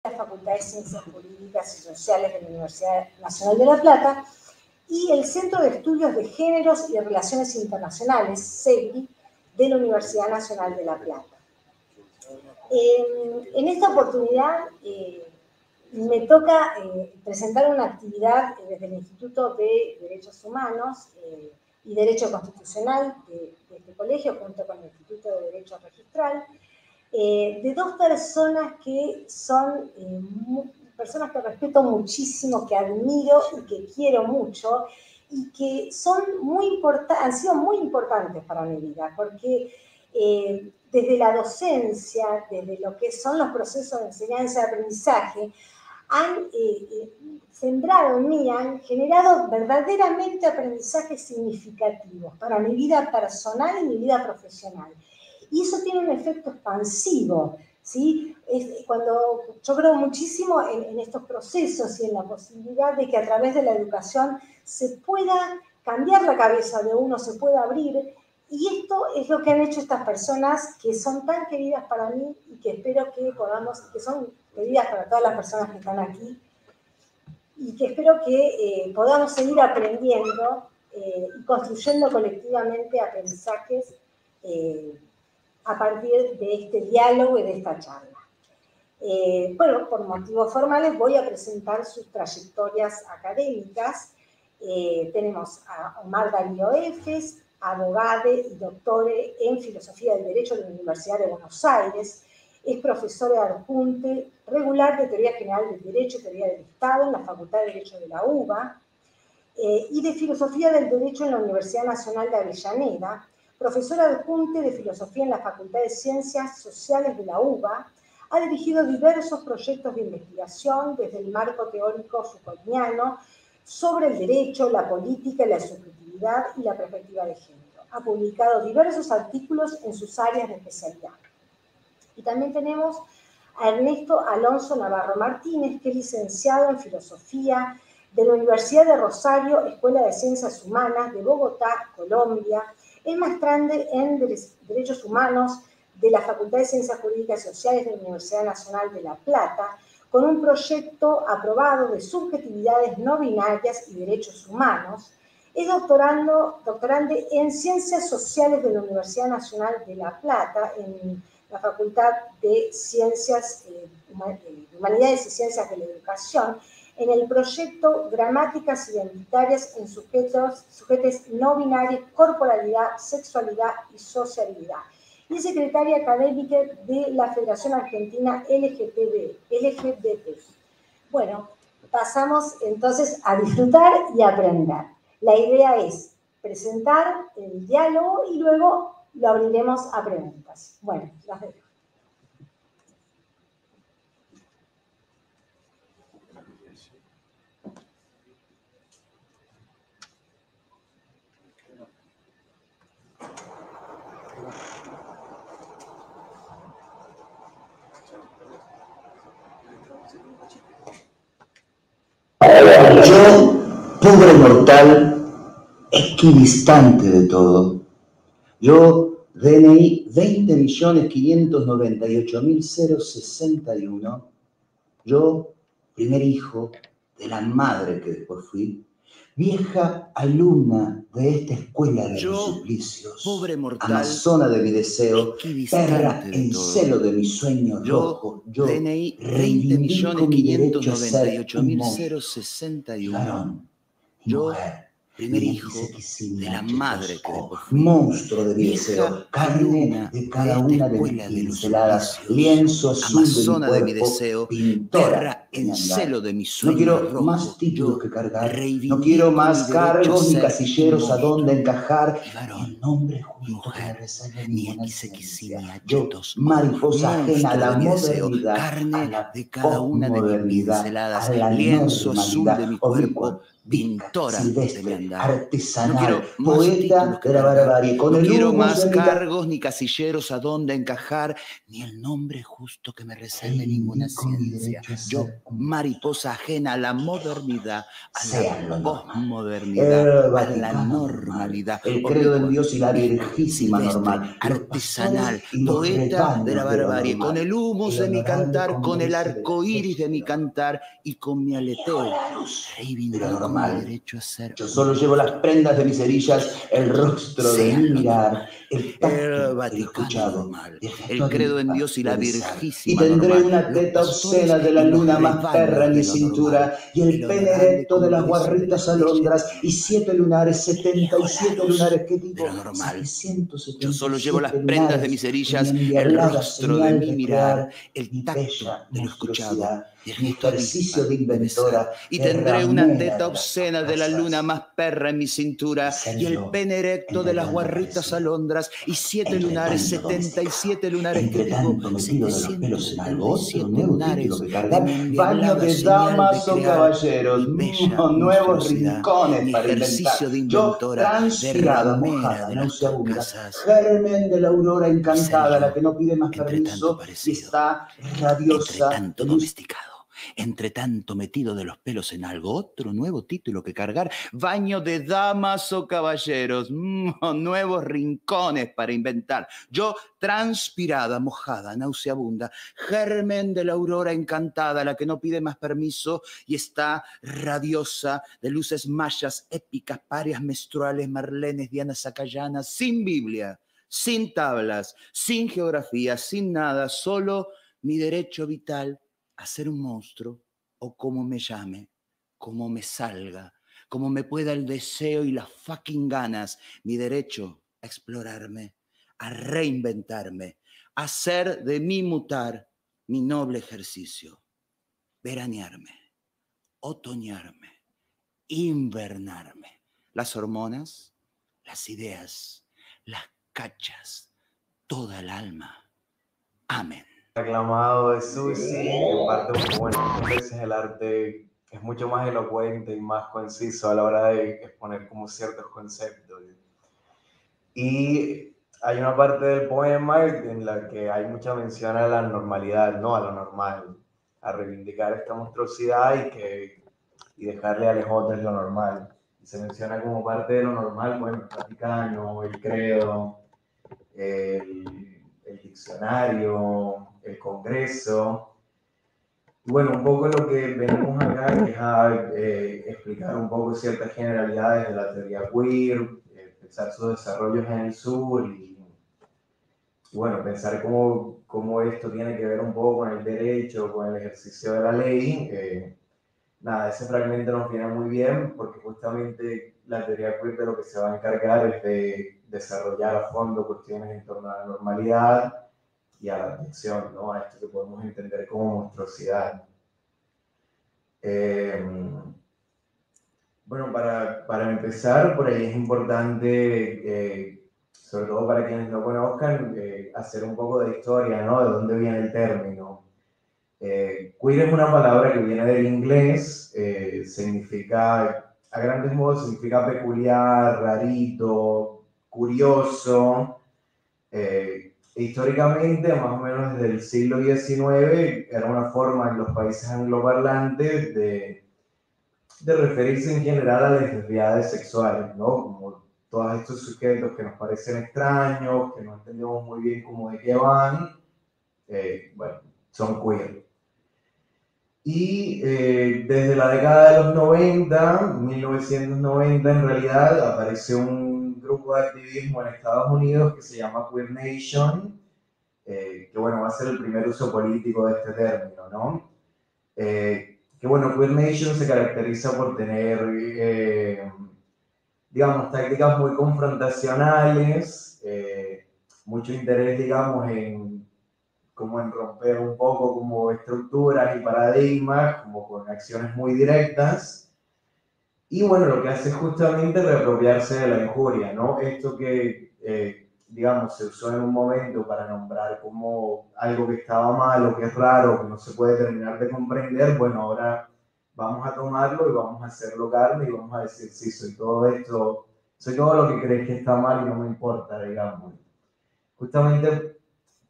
la Facultad de Ciencias Jurídicas y Sociales de la Universidad Nacional de La Plata, y el Centro de Estudios de Géneros y Relaciones Internacionales, CEGRI, de la Universidad Nacional de La Plata. En esta oportunidad me toca presentar una actividad desde el Instituto de Derechos Humanos y Derecho Constitucional de este colegio, junto con el Instituto de Derecho Registral, de dos personas que son personas que respeto muchísimo, que admiro y que quiero mucho, y que son han sido muy importantes para mi vida, porque desde la docencia, desde lo que son los procesos de enseñanza y aprendizaje, han sembrado en mí, han generado verdaderamente aprendizajes significativos para mi vida personal y mi vida profesional. Y eso tiene un efecto expansivo, ¿sí? Cuando yo creo muchísimo en estos procesos y en la posibilidad de que a través de la educación se pueda cambiar la cabeza de uno, se pueda abrir. Y esto es lo que han hecho estas personas que son tan queridas para mí y que espero que podamos, que son queridas para todas las personas que están aquí, y que espero que podamos seguir aprendiendo y construyendo colectivamente aprendizajes a partir de este diálogo y de esta charla. Bueno, por motivos formales voy a presentar sus trayectorias académicas. Tenemos a Omar Darío Efes, abogado y doctor en Filosofía del Derecho de la Universidad de Buenos Aires. Es profesor adjunto regular de Teoría General del Derecho y Teoría del Estado en la Facultad de Derecho de la UBA y de Filosofía del Derecho en la Universidad Nacional de Avellaneda, profesor adjunto de Filosofía en la Facultad de Ciencias Sociales de la UBA. Ha dirigido diversos proyectos de investigación desde el marco teórico Foucaultiano sobre el derecho, la política, la subjetividad y la perspectiva de género. Ha publicado diversos artículos en sus áreas de especialidad. Y también tenemos a Ernesto Alonso Navarro Martínez, que es licenciado en Filosofía de la Universidad de Rosario, Escuela de Ciencias Humanas de Bogotá, Colombia. Es maestrante en Derechos Humanos de la Facultad de Ciencias Jurídicas y Sociales de la Universidad Nacional de La Plata, con un proyecto aprobado de subjetividades no binarias y derechos humanos. Es doctorando en Ciencias Sociales de la Universidad Nacional de La Plata, en la Facultad de Humanidades y Ciencias de la Educación, en el proyecto Gramáticas Identitarias en Sujetes no binarios, Corporalidad, Sexualidad y Sociabilidad. Y es secretaria académica de la Federación Argentina LGBT. Bueno, pasamos entonces a disfrutar y aprender. La idea es presentar el diálogo y luego lo abriremos a preguntas. Bueno, las dejo. Yo, pobre mortal, equidistante de todo. Yo, DNI 20.598.061. Yo, primer hijo de la madre que después fui, vieja alumna de esta escuela de los suplicios, pobre mortal, amazona de mi deseo, perra en celo de mi sueño rojo. Yo, DNI reivindico mi derecho a ser un monstruo, 20.998.061. varón, Yo, mujer, primer hijo de la madre que después fui, monstruo de mi vieja deseo, carne alumna de cada esta una de mis escuela de los pinceladas, suplicios, lienzo azul amazona de de mi mi cuerpo, deseo, pintora perra de mi en andar. celo de mi No sueño quiero rojo. más títulos Yo que cargar, no reivindico quiero más mi derecho a cargos ni ser casilleros un a dónde monstruo. encajar, Y varón, ni el nombre y justo que me mujer, reserve ni ninguna XX, ni licencia. Yo, achetos, mariposa ajena a monstruo la de mi deseo, modernidad, a carne la de cada una de mis posmodernidad, pinceladas, a la lienzo azul de normalidad, mi cuerpo, oblicua, pintora de mi silvestre, andar. artesanal, No poeta de la barbarie, con no el quiero humus más de mi cargos ni casilleros a donde encajar, ni el nombre justo que me reserve ninguna reivindico mi ciencia. derecho a Yo, ser un mariposa ajena a la modernidad, a sea la lo normal. posmodernidad, El a la Vaticano normalidad, normal, el credo en oblicua, Dios y la vispa, Virgísima silvestre, normal, los artesanal, pastores y los poeta de la rebaños de lo barbarie, con normal, el humus el de mi honorable cantar, con el congreso de la arco iris de gente mi normal. cantar y con mi Y aleteo. ahora la luz de lo Reivindico mi normal. derecho a ser Yo un solo llevo las prendas de mis cerillas, el rostro de mi Sean lo mirar, normal. el El tacto del Vaticano escuchado normal. y el gesto El credo en avispa Dios y de la besar. Y Virgísima tendré normal. una Los teta pastores obscena de la y los luna más perra rebaños en mi de lo normal. cintura y el El pene honorable erecto de las congreso de la guarritas gente alondras y normal. 7 lunares, Llevo 77 la luz lunares que de digo, lo normal. 777 Yo solo llevo las prendas de mis lunares en mi cerillas, el enviarlada rostro de señal mi de mirar, crear el mi tacto bella de lo escuchado monstruosidad, y el mi gesto ejercicio avispa de de besar. inventora, Y de tendré una ramera teta de las obscena de la luna casas. más perra en mi Y cintura ser y el yo, pene erecto de las entre tanto guarritas parecido, alondras y 7 entre lunares, tanto domesticado, 77 lunares que entre digo, tanto me tiro de los pelos en algo, otro 777 nuevo título lunares que de cargar, mi baño endiablada de señal de damas o crear caballeros, mi bella nuevos monstruosidad, rincones mi para inventar. ejercicio de Yo, inventora, de transpirada, ramera mojada, de las nauseabunda, carcasas, germen de la aurora y ser encantada, la que yo, no pide más entre tanto permiso y parecido, está entre radiosa tanto de luz. domesticado, entre tanto metido de los pelos en algo, otro nuevo título que cargar, baño de damas o caballeros, nuevos rincones para inventar. Yo, transpirada, mojada, nauseabunda, germen de la aurora encantada, la que no pide más permiso y está radiosa de luces mayas, épicas, parias menstruales, marlenes, dianas sacayanas, sin Biblia, sin tablas, sin geografía, sin nada, solo mi derecho vital a ser un monstruo o como me llame, como me salga, como me pueda el deseo y las fucking ganas, mi derecho a explorarme, a reinventarme, a hacer de mí mutar mi noble ejercicio, veranearme, otoñarme, invernarme, las hormonas, las ideas, las cachas, toda el alma. Amén. Reclamado de Susi, en parte porque, bueno, muchas veces el arte es mucho más elocuente y más conciso a la hora de exponer como ciertos conceptos. Y hay una parte del poema en la que hay mucha mención a la normalidad, no a lo normal, a reivindicar esta monstruosidad y dejarle a los lo normal. Y se menciona como parte de lo normal, bueno, el Vaticano, el credo, el diccionario, el Congreso. Y bueno, un poco lo que venimos acá es a explicar un poco ciertas generalidades de la teoría queer, pensar sus desarrollos en el sur y bueno, pensar cómo esto tiene que ver un poco con el derecho, con el ejercicio de la ley. Nada, ese fragmento nos viene muy bien porque justamente la teoría queer de lo que se va a encargar es de desarrollar a fondo cuestiones en torno a la normalidad y a la atención, ¿no? A esto que podemos entender como monstruosidad. Bueno, para empezar, por ahí es importante, sobre todo para quienes no conozcan, hacer un poco de historia, ¿no? De dónde viene el término. Queer es una palabra que viene del inglés, significa, a grandes modos, significa peculiar, rarito, curioso. Históricamente, más o menos desde el siglo XIX, era una forma en los países angloparlantes de referirse en general a las identidades sexuales, ¿no? Como todos estos sujetos que nos parecen extraños, que no entendemos muy bien cómo de qué van, bueno, son queer. Y desde la década de los 90, 1990 en realidad, apareció un grupo de activismo en Estados Unidos que se llama Queer Nation, que bueno, va a ser el primer uso político de este término, ¿no? Que bueno, Queer Nation se caracteriza por tener, digamos, tácticas muy confrontacionales, mucho interés, digamos, como en romper un poco como estructuras y paradigmas, como con acciones muy directas. Y bueno, lo que hace es justamente reapropiarse de la injuria, ¿no? Esto que, digamos, se usó en un momento para nombrar como algo que estaba mal o que es raro, que no se puede terminar de comprender, bueno, ahora vamos a tomarlo y vamos a hacerlo carne y vamos a decir, sí, soy todo esto, soy todo lo que crees que está mal y no me importa, digamos. Justamente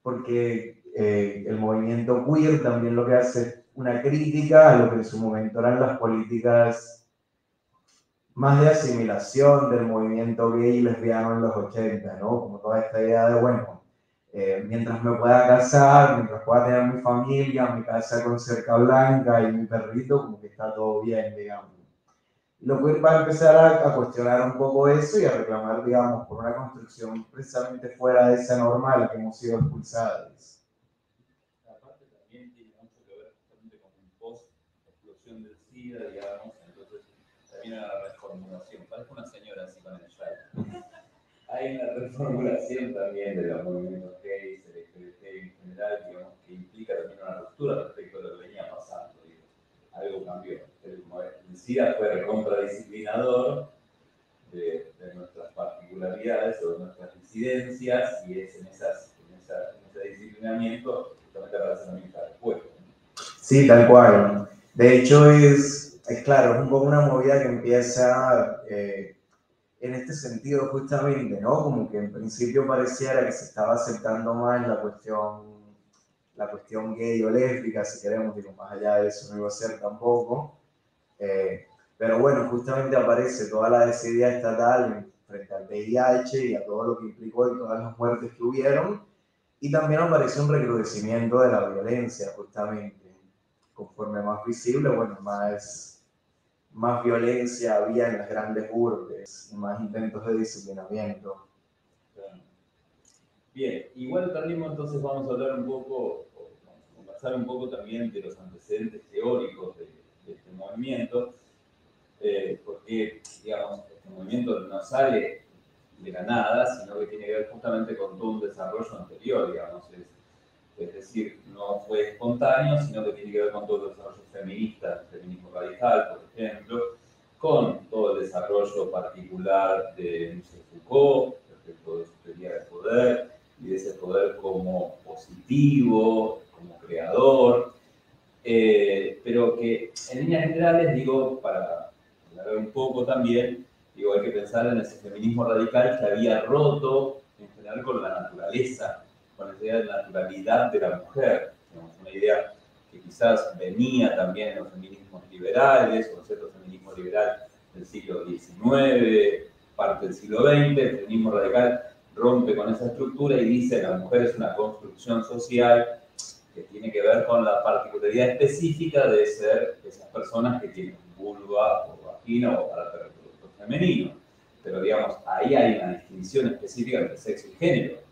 porque el movimiento queer también lo que hace es una crítica a lo que en su momento eran las políticas más de asimilación del movimiento gay y lesbiano en los 80, ¿no? Como toda esta idea de, bueno, mientras me pueda casar, mientras pueda tener mi familia, mi casa con cerca blanca y mi perrito, como que está todo bien, digamos. Y lo queer va a empezar a cuestionar un poco eso y a reclamar, digamos, por una construcción precisamente fuera de esa normal que hemos sido expulsados. Aparte también tiene mucho que ver justamente con un post-explosión del SIDA, digamos, entonces también una reformulación. Parece una señora así con el shawl. Hay una reformulación también de los movimientos gays, LGBT en general, digamos, que implica también una ruptura respecto a lo que venía pasando. Digo. Algo cambió. El SIDA fue recontradisciplinador de nuestras particularidades o de nuestras disidencias, y es en ese disciplinamiento justamente aparece también esta respuesta. Sí, tal cual. De hecho, es claro, es un poco una movida que empieza en este sentido justamente, ¿no? Como que en principio pareciera que se estaba aceptando más la cuestión gay o lésbica, si queremos, digo, más allá de eso no iba a ser tampoco. Pero bueno, justamente aparece toda la desidia estatal frente al VIH y a todo lo que implicó y todas las muertes que hubieron. Y también aparece un recrudecimiento de la violencia, justamente. Conforme más visible, bueno, más violencia había en las grandes urbes, más intentos de disciplinamiento. Bien, igual también entonces vamos a hablar un poco, conversar un poco también de los antecedentes teóricos de este movimiento, porque, digamos, este movimiento no sale de la nada, sino que tiene que ver justamente con todo un desarrollo anterior, digamos. Es decir, no fue espontáneo, sino que tiene que ver con todo el desarrollo feminista, el feminismo radical, por ejemplo, con todo el desarrollo particular de Michel Foucault, respecto de su teoría del poder, y de ese poder como positivo, como creador, pero que en líneas generales, digo, para hablar un poco también, digo, hay que pensar en ese feminismo radical que había roto en general con la naturaleza, con la idea de naturalidad de la mujer, una idea que quizás venía también en los feminismos liberales, o cierto feminismo liberal del siglo XIX, parte del siglo XX. El feminismo radical rompe con esa estructura y dice que la mujer es una construcción social que tiene que ver con la particularidad específica de ser esas personas que tienen vulva o vagina o aparato reproductor femenino. Pero digamos, ahí hay una distinción específica entre sexo y género.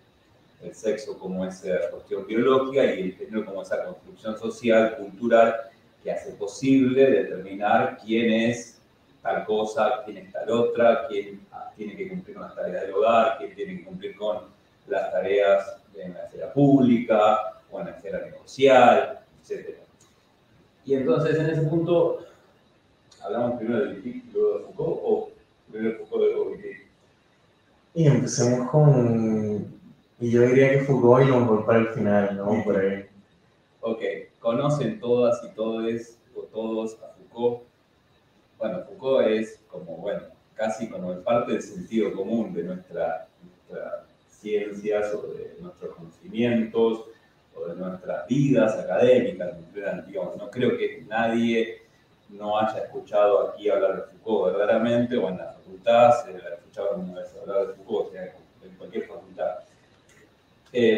El sexo como esa cuestión biológica y el género como esa construcción social, cultural, que hace posible determinar quién es tal cosa, quién es tal otra, quién tiene que cumplir con las tareas del hogar, quién tiene que cumplir con las tareas en la esfera pública o en la esfera negocial, etc. Y entonces, en ese punto, ¿hablamos primero de Wittig, luego de Foucault, o primero de Foucault y luego de Wittig? Y empecemos con... Y yo diría que Foucault y lo mejor para el final, ¿no? Por ahí. Ok, ¿conocen todas y todos o todos a Foucault? Bueno, Foucault es como, bueno, casi como parte del sentido común de nuestras ciencias o de nuestros conocimientos o de nuestras vidas académicas. Digamos, no creo que nadie no haya escuchado aquí hablar de Foucault verdaderamente, o en la facultad se ha escuchado alguna vez hablar de Foucault, o sea, en cualquier facultad.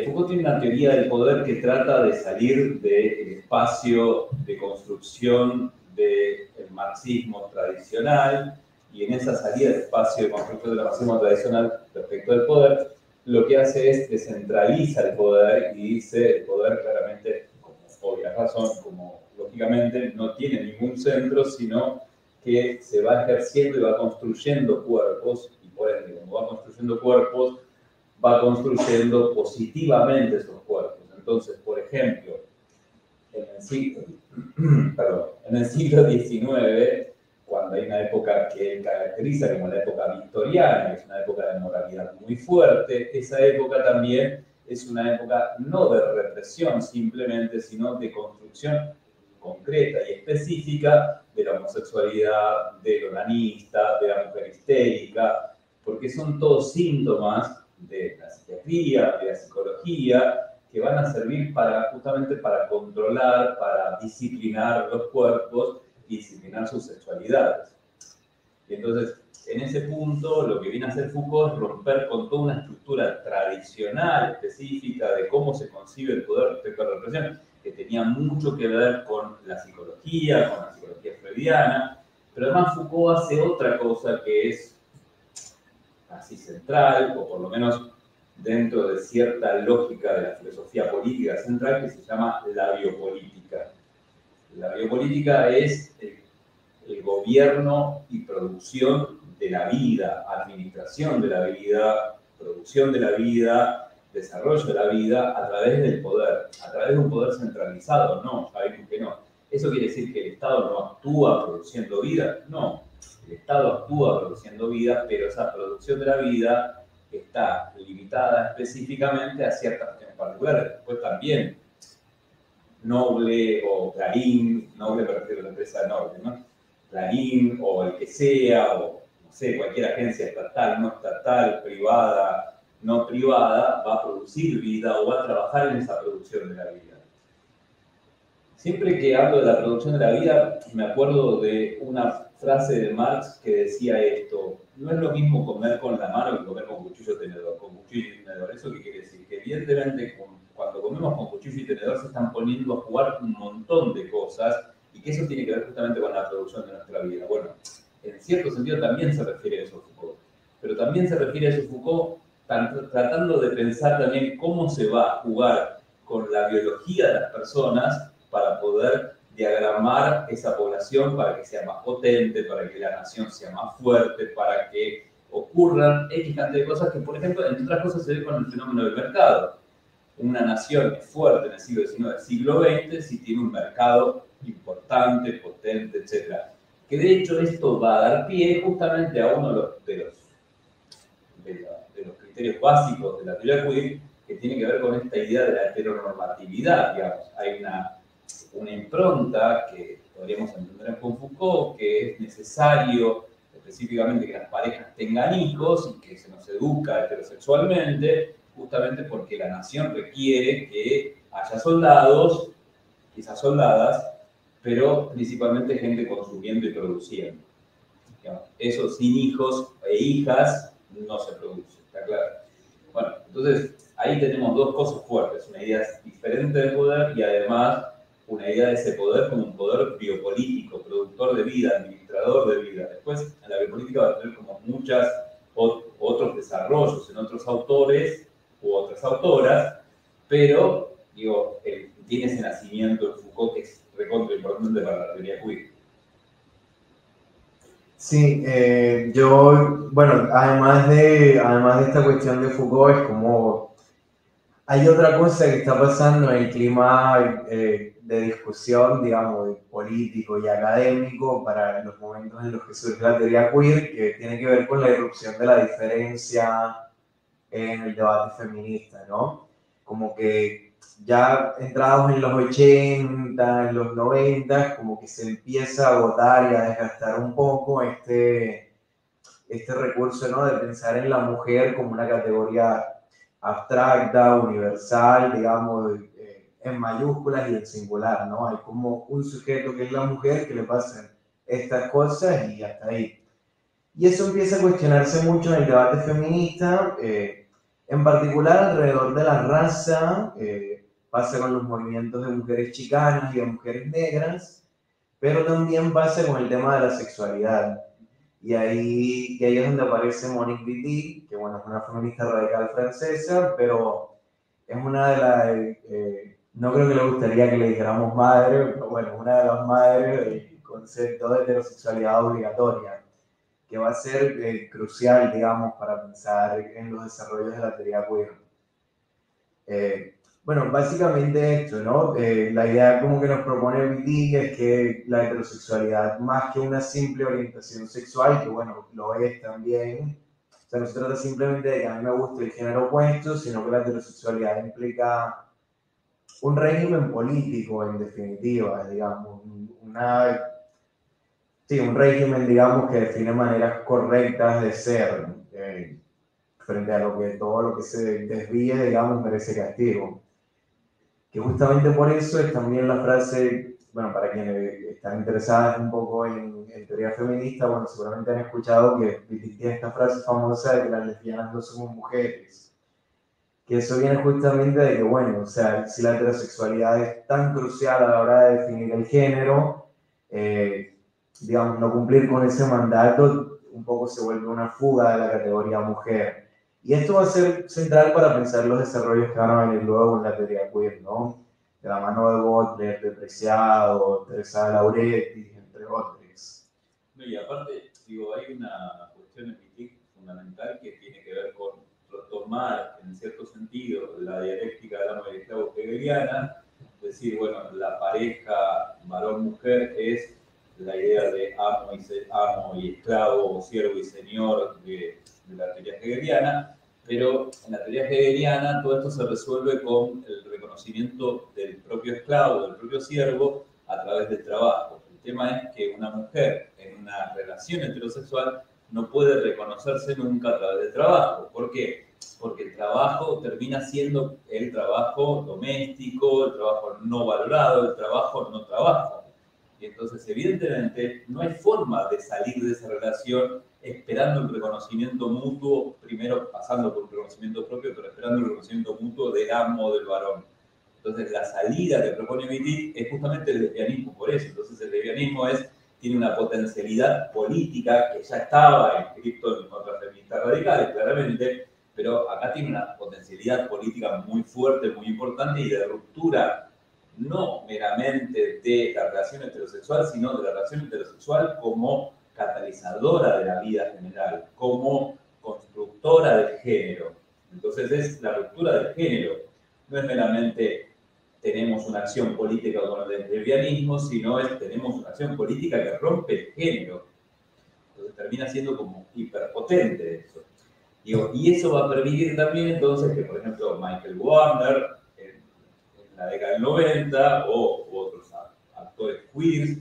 Foucault tiene una teoría del poder que trata de salir del espacio de construcción del marxismo tradicional, y en esa salida del espacio de construcción del marxismo tradicional respecto al poder, lo que hace es descentraliza el poder y dice el poder claramente, como obvia razón, como lógicamente no tiene ningún centro, sino que se va ejerciendo y va construyendo cuerpos, y por ende, como va construyendo cuerpos, va construyendo positivamente esos cuerpos. Entonces, por ejemplo, en el siglo XIX, cuando hay una época que él caracteriza como la época victoriana, que es una época de moralidad muy fuerte, esa época también es una época no de represión simplemente, sino de construcción concreta y específica de la homosexualidad, del onanista, de la mujer histérica, porque son todos síntomas de la psiquiatría, de la psicología, que van a servir justamente para controlar, para disciplinar los cuerpos y disciplinar sus sexualidades. Y entonces, en ese punto, lo que viene a hacer Foucault es romper con toda una estructura tradicional, específica, de cómo se concibe el poder respecto a la represión, que tenía mucho que ver con la psicología freudiana, pero además Foucault hace otra cosa que es así central, o por lo menos dentro de cierta lógica de la filosofía política central, que se llama la biopolítica. La biopolítica es el gobierno y producción de la vida, administración de la vida, producción de la vida, desarrollo de la vida a través del poder, a través de un poder centralizado. No, sabemos que no. ¿Eso quiere decir que el Estado no actúa produciendo vida? No, el Estado actúa produciendo vida, pero esa producción de la vida está limitada específicamente a ciertas cuestiones particulares. Después también, Noble o Clarín, Noble me refiero a la empresa Noble, ¿no? Clarín o el que sea, o no sé, cualquier agencia estatal, no estatal, privada, no privada, va a producir vida o va a trabajar en esa producción de la vida. Siempre que hablo de la producción de la vida, me acuerdo de una frase de Marx que decía esto: no es lo mismo comer con la mano que comer con cuchillo y tenedor. Con cuchillo y tenedor. ¿Eso qué quiere decir? Que evidentemente cuando comemos con cuchillo y tenedor se están poniendo a jugar un montón de cosas, y que eso tiene que ver justamente con la producción de nuestra vida. Bueno, en cierto sentido también se refiere a eso Foucault, pero también se refiere a eso Foucault tratando de pensar también cómo se va a jugar con la biología de las personas para poder diagramar esa población, para que sea más potente, para que la nación sea más fuerte, para que ocurran X cantidad de cosas que, por ejemplo, entre otras cosas se ve con el fenómeno del mercado. Una nación es fuerte en el siglo XIX, siglo XX, si tiene un mercado importante, potente, etc. Que de hecho esto va a dar pie justamente a uno de los criterios básicos de la teoría queer, que tiene que ver con esta idea de la heteronormatividad, digamos. Hay una impronta que podríamos entender con Foucault, que es necesario específicamente que las parejas tengan hijos y que se nos educa heterosexualmente, justamente porque la nación requiere que haya soldados, quizás soldadas, pero principalmente gente consumiendo y produciendo. Eso sin hijos e hijas no se produce, ¿está claro? Bueno, entonces ahí tenemos dos cosas fuertes, una idea diferente de poder y además una idea de ese poder como un poder biopolítico, productor de vida, administrador de vida. Después, en la biopolítica va a tener como muchos otros desarrollos en otros autores u otras autoras, pero, digo, tiene ese nacimiento en Foucault que es recontra importante para la teoría queer. Sí, bueno, además de esta cuestión de Foucault, es como hay otra cosa que está pasando en el clima de discusión, digamos, político y académico para los momentos en los que surge la teoría queer, que tiene que ver con la irrupción de la diferencia en el debate feminista, ¿no? Como que ya entrados en los 80, en los 90, como que se empieza a agotar y a desgastar un poco este recurso, ¿no? De pensar en la mujer como una categoría abstracta, universal, digamos, en mayúsculas y en singular, ¿no? Hay como un sujeto que es la mujer que le pasan estas cosas y hasta ahí. Y eso empieza a cuestionarse mucho en el debate feminista, en particular alrededor de la raza, pasa con los movimientos de mujeres chicanas y de mujeres negras, pero también pasa con el tema de la sexualidad. Y ahí es donde aparece Monique Wittig, que bueno, es una feminista radical francesa, pero es una de las, no creo que le gustaría que le dijéramos madre, pero bueno, una de las madres del concepto de heterosexualidad obligatoria, que va a ser crucial, digamos, para pensar en los desarrollos de la teoría queer. Bueno, básicamente esto, ¿no? La idea como que nos propone Wittig es que la heterosexualidad, más que una simple orientación sexual, que bueno, lo es también, o sea, no se trata simplemente de que a mí me guste el género opuesto, sino que la heterosexualidad implica un régimen político, en definitiva, digamos, sí, un régimen, digamos, que define maneras correctas de ser, frente a todo lo que se desvíe, digamos, merece castigo. Que justamente por eso es también la frase, bueno, para quienes están interesadas un poco en teoría feminista, bueno, seguramente han escuchado que tiene esta frase famosa de que las lesbianas no somos mujeres. Que eso viene justamente de que, bueno, o sea, si la heterosexualidad es tan crucial a la hora de definir el género, digamos, no cumplir con ese mandato un poco se vuelve una fuga de la categoría mujer. Y esto va a ser central para pensar los desarrollos que van a venir luego en la teoría queer, ¿no? De la mano de Butler, de Preciado, Teresa de Lauretis, entre otros. No, y aparte, digo, hay una cuestión en Wittig fundamental que tiene que ver con retomar, en cierto sentido, la dialéctica de la amo y esclavo hegeliana, es decir, bueno, la pareja varón-mujer es la idea de amo y esclavo, siervo y señor de la teoría hegeliana, pero en la teoría hegeliana todo esto se resuelve con el reconocimiento del propio esclavo, del propio siervo, a través del trabajo. El tema es que una mujer en una relación heterosexual no puede reconocerse nunca a través del trabajo. ¿Por qué? Porque el trabajo termina siendo el trabajo doméstico, el trabajo no valorado, el trabajo no trabajo. Y entonces, evidentemente, no hay forma de salir de esa relación esperando el reconocimiento mutuo, primero pasando por un reconocimiento propio, pero esperando el reconocimiento mutuo del amo del varón. Entonces, la salida que propone Wittig es justamente el lesbianismo por eso. Entonces, el lesbianismo tiene una potencialidad política que ya estaba inscrito en otras feministas radicales, claramente, pero acá tiene una potencialidad política muy fuerte, muy importante y de ruptura no meramente de la relación heterosexual, sino de la relación heterosexual como catalizadora de la vida general, como constructora del género. Entonces es la ruptura del género. No es meramente tenemos una acción política con el lesbianismo, sino tenemos una acción política que rompe el género. Entonces termina siendo como hiperpotente eso. Y eso va a permitir también entonces que, por ejemplo, Michael Warner, en la década del 90, o otros actores queers,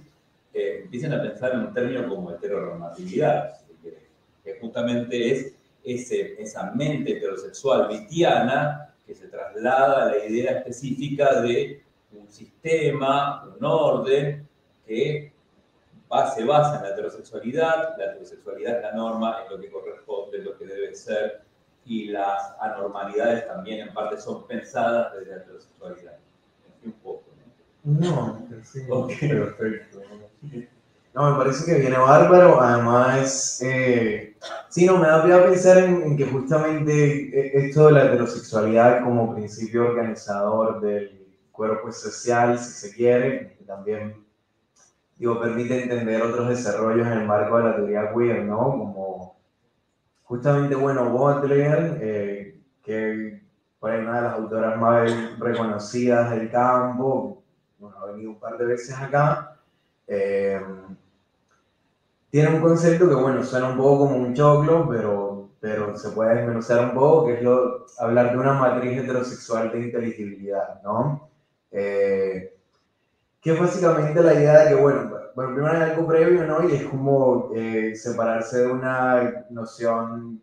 empiecen a pensar en un término como heteronormatividad, que justamente es esa mente heterosexual wittiana que se traslada a la idea específica de un sistema, un orden, que se basa en la heterosexualidad es la norma, es lo que corresponde, es lo que debe ser, y las anormalidades también en parte son pensadas desde la heterosexualidad. Un poco, ¿no? No, sí, okay. Perfecto. No, me parece que viene bárbaro, además, sí, no, me da pie a pensar en que justamente esto de la heterosexualidad como principio organizador del cuerpo social, si se quiere, que también, digo, permite entender otros desarrollos en el marco de la teoría queer, ¿no? Como justamente, bueno, Butler, que fue una de las autoras más reconocidas del campo, bueno, ha venido un par de veces acá, tiene un concepto que, bueno, suena un poco como un choclo, pero se puede desmenuzar un poco, que es hablar de una matriz heterosexual de inteligibilidad, ¿no? Que es básicamente la idea de que, bueno, primero hay algo previo, ¿no? Y es como separarse de una noción,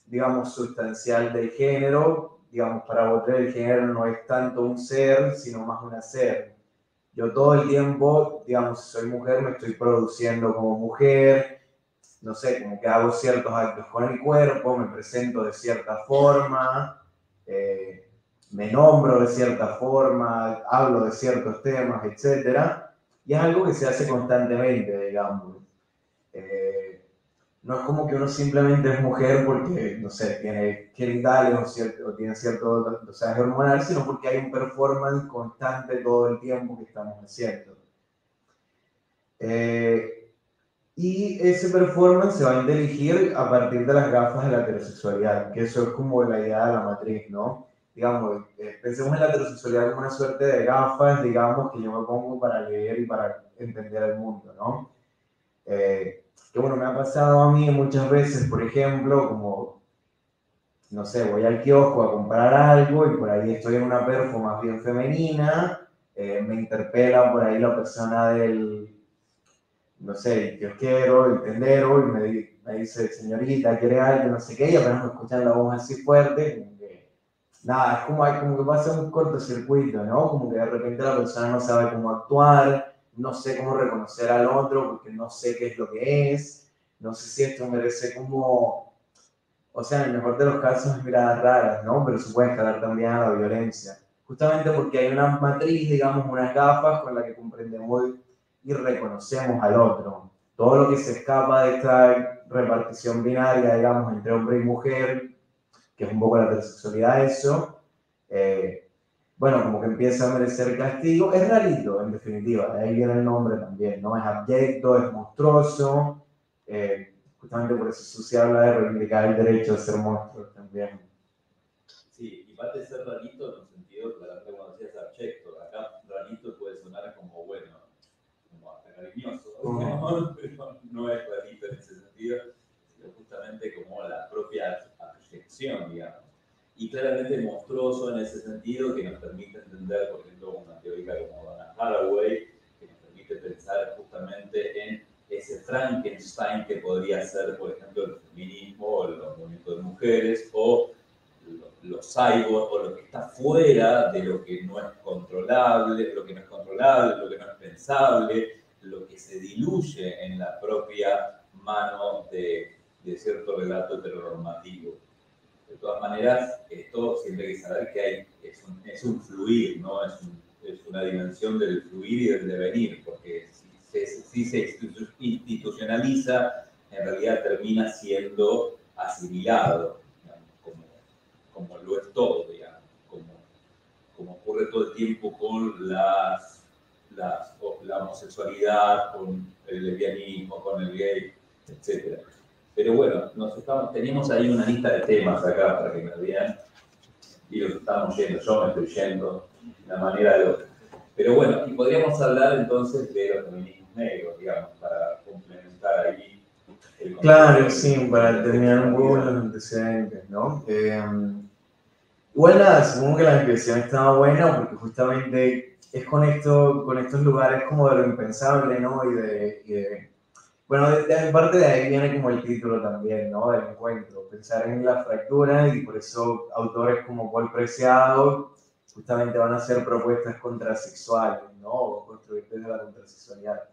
digamos, sustancial del género. Digamos, para Butler el género no es tanto un ser, sino más un hacer. Yo todo el tiempo, digamos, si soy mujer, me estoy produciendo como mujer, no sé, como que hago ciertos actos con el cuerpo, me presento de cierta forma, me nombro de cierta forma, hablo de ciertos temas, etc. Y es algo que se hace constantemente, digamos. No es como que uno simplemente es mujer porque, no sé, tiene genitales o tiene cierto dosaje hormonal, sino porque hay un performance constante todo el tiempo que estamos haciendo. Y ese performance se va a inteligir a partir de las gafas de la heterosexualidad, que eso es como la idea de la matriz, ¿no? Digamos, pensemos en la heterosexualidad como una suerte de gafas, digamos, que yo me pongo para leer y para entender el mundo, ¿no? Que bueno, me ha pasado a mí muchas veces, por ejemplo, como, no sé, voy al kiosco a comprar algo y por ahí estoy en una perfo más bien femenina, me interpela por ahí la persona del no sé, el kiosquero, el tendero, y me dice, señorita, ¿quiere algo? No sé qué, y apenas me escuchan la voz así fuerte, como que, nada, es como que pasa un cortocircuito, ¿no? Como que de repente la persona no sabe cómo actuar, no sé cómo reconocer al otro, porque no sé qué es lo que es, no sé si esto merece como, o sea, en el mejor de los casos es miradas raras, ¿no? Pero se puede escalar también a la violencia. Justamente porque hay una matriz, digamos, unas gafas con la que comprendemos y reconocemos al otro. Todo lo que se escapa de esta repartición binaria, digamos, entre hombre y mujer, que es un poco la heterosexualidad eso, bueno, como que empieza a merecer castigo. Es rarito, en definitiva, de ahí viene el nombre también, ¿no? Es abyecto, es monstruoso, justamente por eso se habla de reivindicar el derecho a ser monstruo también. Sí, y parte de ser rarito en un sentido, claramente cuando decías abyecto, acá rarito puede sonar como, bueno, como hasta cariñoso, ¿no? Pero no es rarito en ese sentido, sino justamente como la propia abyección, digamos. Y claramente monstruoso en ese sentido, que nos permite entender, por ejemplo, una teórica como Donna Haraway, que nos permite pensar justamente en ese Frankenstein que podría ser, por ejemplo, el feminismo o el movimiento de mujeres, o los cyborgs, o lo que está fuera de lo que no es controlable, lo que no es controlable, lo que no es pensable, lo que se diluye en la propia mano de cierto relato heteronormativo. De todas maneras, esto siempre hay que saber que es un fluir, ¿no? Es una dimensión del fluir y del devenir, porque si se institucionaliza, en realidad termina siendo asimilado, digamos, como lo es todo, digamos, como ocurre todo el tiempo con la homosexualidad, con el lesbianismo, con el gay, etc. Pero bueno, teníamos ahí una lista de temas acá para que me vean, y los estamos yendo, yo me estoy yendo de una manera loca. Pero bueno, y podríamos hablar entonces de los feminismos negros, digamos, para complementar ahí el concepto. Claro, sí, para terminar un poco los antecedentes, ¿no? Igual nada, supongo que la descripción estaba buena porque justamente es con estos lugares como de lo impensable, ¿no? Bueno, en parte de ahí viene como el título también, ¿no? Del encuentro, pensar en la fractura, y por eso autores como Paul Preciado justamente van a hacer propuestas contrasexuales, ¿no? O construir desde la contrasexualidad.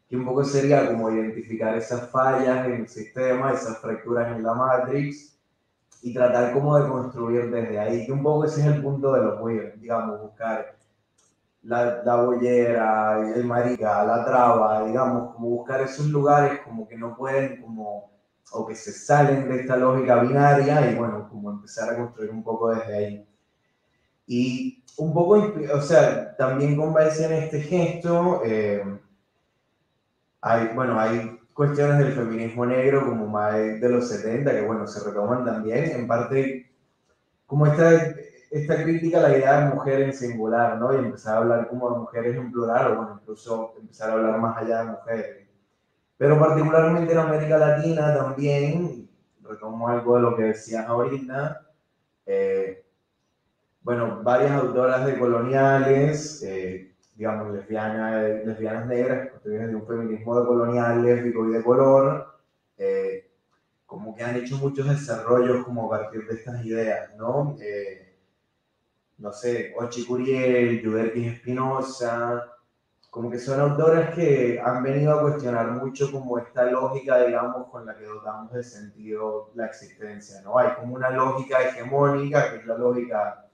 Que un poco sería como identificar esas fallas en el sistema, esas fracturas en la Matrix, y tratar como de construir desde ahí, que un poco ese es el punto de los queer, digamos, buscar la bollera, el marica, la traba, digamos, como buscar esos lugares como que no pueden, como, o que se salen de esta lógica binaria, y bueno, como empezar a construir un poco desde ahí. Y un poco, o sea, también con base en este gesto, hay cuestiones del feminismo negro como más de los 70, que bueno, se retoman también, en parte como esta crítica a la idea de mujer en singular, ¿no? Y empezar a hablar como de mujeres en plural, o bueno, incluso empezar a hablar más allá de mujeres. Pero particularmente en América Latina también, retomo algo de lo que decías ahorita, bueno, varias autoras de coloniales, digamos, lesbianas negras, que construyen de un feminismo de colonial, lésbico y de color, como que han hecho muchos desarrollos como a partir de estas ideas, ¿no? No sé, Ochi Curiel, Yudelkis Espinosa, como que son autoras que han venido a cuestionar mucho como esta lógica, digamos, con la que dotamos de sentido la existencia, ¿no? Hay como una lógica hegemónica, que es la lógica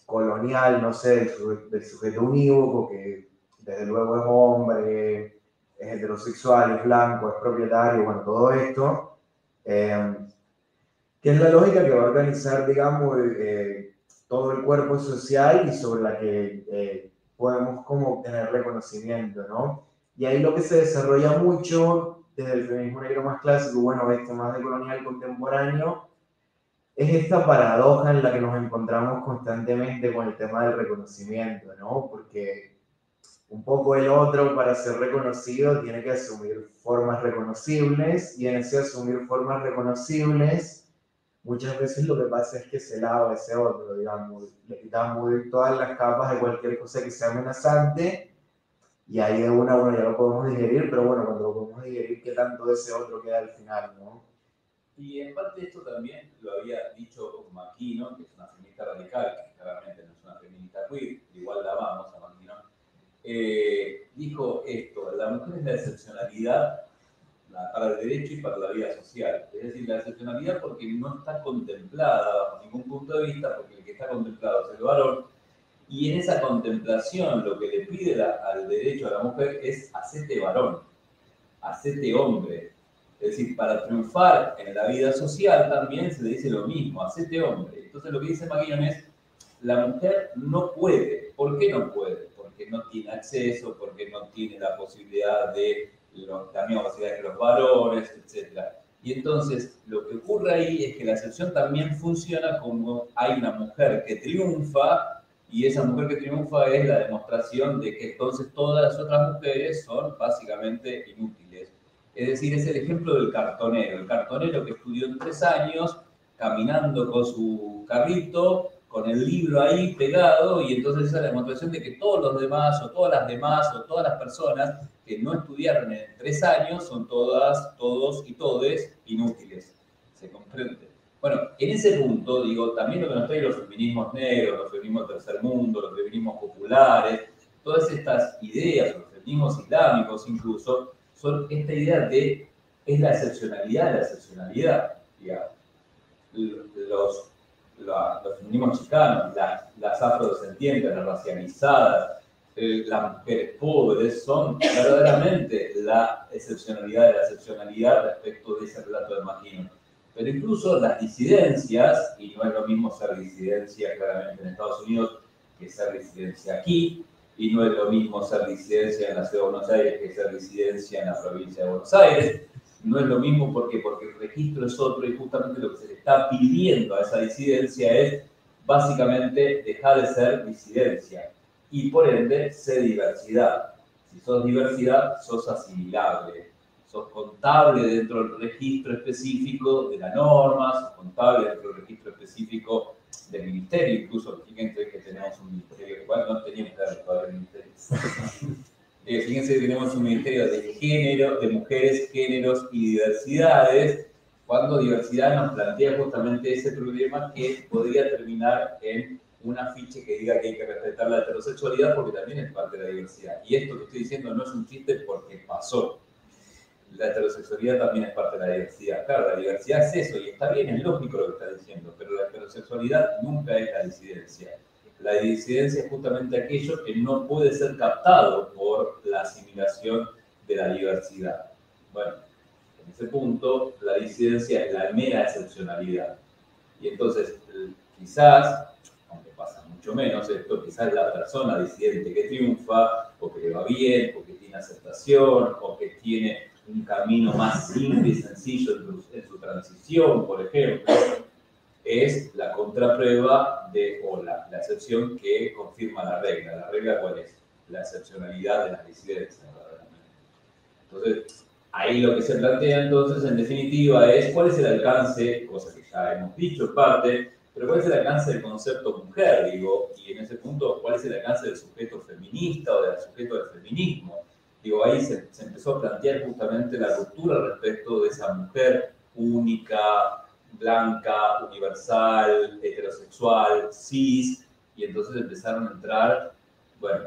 colonial, no sé, del sujeto unívoco, que desde luego es hombre, es heterosexual, es blanco, es propietario, bueno, todo esto, que es la lógica que va a organizar, digamos, todo el cuerpo social, y sobre la que podemos como obtener reconocimiento, ¿no? Y ahí lo que se desarrolla mucho desde el feminismo negro más clásico, bueno, este más de colonial contemporáneo, es esta paradoja en la que nos encontramos constantemente con el tema del reconocimiento, ¿no? Porque un poco el otro, para ser reconocido, tiene que asumir formas reconocibles, y en ese asumir formas reconocibles, muchas veces lo que pasa es que se lava ese otro, digamos, le quitamos todas las capas de cualquier cosa que sea amenazante, y ahí de una, bueno, ya lo podemos digerir, pero bueno, cuando lo podemos digerir, ¿qué tanto de ese otro queda al final, no? Y en parte esto también lo había dicho Makino, que es una feminista radical, que claramente no es una feminista queer, igual la amamos a Makino, dijo esto: la mujer es la excepcionalidad para el derecho y para la vida social. Es decir, la excepcionalidad porque no está contemplada bajo ningún punto de vista, porque el que está contemplado es el varón, y en esa contemplación lo que le pide al derecho a la mujer es hacete varón, hacete hombre. Es decir, para triunfar en la vida social también se le dice lo mismo, hacete hombre. Entonces lo que dice McGuinness es: la mujer no puede. ¿Por qué no puede? Porque no tiene acceso, porque no tiene la posibilidad de la misma posibilidad que los varones, etc. Y entonces lo que ocurre ahí es que la excepción también funciona como hay una mujer que triunfa, y esa mujer que triunfa es la demostración de que entonces todas las otras mujeres son básicamente inútiles. Es decir, es el ejemplo del cartonero. El cartonero que estudió en 3 años, caminando con su carrito, con el libro ahí pegado, y entonces esa es la demostración de que todos los demás, o todas las demás, o todas las personas que no estudiaron en 3 años son todas, todos y todes inútiles. ¿Se comprende? Bueno, en ese punto, digo, también lo que nos traen los feminismos negros, los feminismos del tercer mundo, los feminismos populares, todas estas ideas, los feminismos islámicos incluso, son esta idea de, es la excepcionalidad de la excepcionalidad, digamos. Los feminismos chicanos, las afrodescendientes, las racializadas, las mujeres pobres, son verdaderamente la excepcionalidad de la excepcionalidad respecto de ese relato de McGuinness. Pero incluso las disidencias, y no es lo mismo ser disidencia claramente en Estados Unidos que ser disidencia aquí, y no es lo mismo ser disidencia en la Ciudad de Buenos Aires que ser disidencia en la provincia de Buenos Aires. No es lo mismo porque el registro es otro, y justamente lo que se le está pidiendo a esa disidencia es básicamente dejar de ser disidencia y por ende ser diversidad. Si sos diversidad, sos asimilable, sos contable dentro del registro específico de la norma, sos contable dentro del registro específico del ministerio. Incluso fíjense que tenemos un ministerio, igual no teníamos que dar todavía el ministerio. Fíjense que tenemos un ministerio de género, de mujeres, géneros y diversidades, cuando diversidad nos plantea justamente ese problema que podría terminar en un afiche que diga que hay que respetar la heterosexualidad porque también es parte de la diversidad. Y esto que estoy diciendo no es un chiste porque pasó. La heterosexualidad también es parte de la diversidad. Claro, la diversidad es eso, y está bien, es lógico lo que está diciendo, pero la heterosexualidad nunca es la disidencia. La disidencia es justamente aquello que no puede ser captado por la asimilación de la diversidad. Bueno, en ese punto, la disidencia es la mera excepcionalidad. Y entonces, quizás, aunque pasa mucho menos esto, quizás la persona disidente que triunfa, o que le va bien, o que tiene aceptación, o que tiene un camino más simple y sencillo en su transición, por ejemplo, es la contraprueba o la excepción que confirma la regla. ¿La regla cuál es? La excepcionalidad de las disidencias. Entonces, ahí lo que se plantea entonces, en definitiva, es cuál es el alcance, cosa que ya hemos dicho en parte, pero cuál es el alcance del concepto mujer, digo, y en ese punto, cuál es el alcance del sujeto feminista o del sujeto del feminismo. Digo, ahí se empezó a plantear justamente la ruptura respecto de esa mujer única, blanca, universal, heterosexual, cis, y entonces empezaron a entrar, bueno,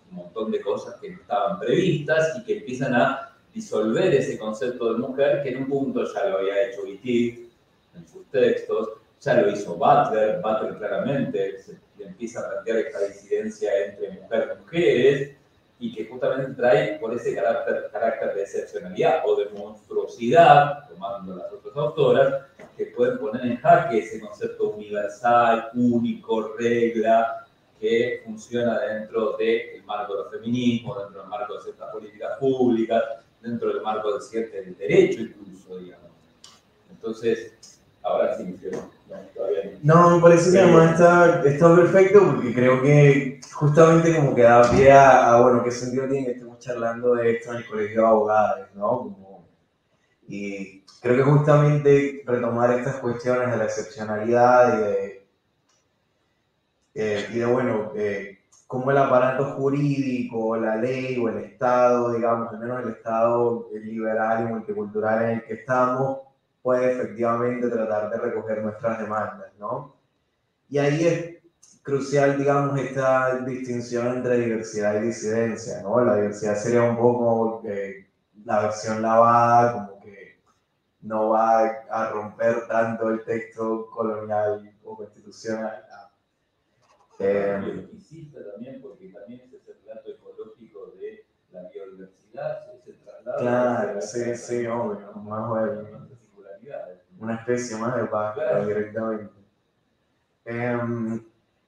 un montón de cosas que no estaban previstas y que empiezan a disolver ese concepto de mujer, que en un punto ya lo había hecho Wittig en sus textos, ya lo hizo Butler claramente se empieza a plantear esta disidencia entre mujeres y mujeres, y que justamente trae por ese carácter de excepcionalidad o de monstruosidad, tomando las otras autoras, que pueden poner en jaque ese concepto universal, único, regla, que funciona dentro del marco de los feminismos, dentro del marco de ciertas políticas públicas, dentro del marco del derecho incluso, digamos. Entonces, ahora sí, no, me parece que además está perfecto, porque creo que justamente como que da pie bueno, qué sentido tiene que estemos charlando de esto en el colegio de abogados, ¿no? Y creo que justamente retomar estas cuestiones de la excepcionalidad y de bueno, cómo el aparato jurídico, la ley o el Estado, digamos, al menos el Estado liberal y multicultural en el que estamos, puede efectivamente tratar de recoger nuestras demandas, ¿no? Y ahí es crucial, digamos, esta distinción entre diversidad y disidencia, ¿no? La diversidad sería un poco la versión lavada, como que no va a romper tanto el texto colonial o constitucional. Biologicista también, porque también es ese relato ecológico de la biodiversidad, ese traslado. Claro, sí, obvio, más bueno. Una especie más de pájaro, claro, directamente.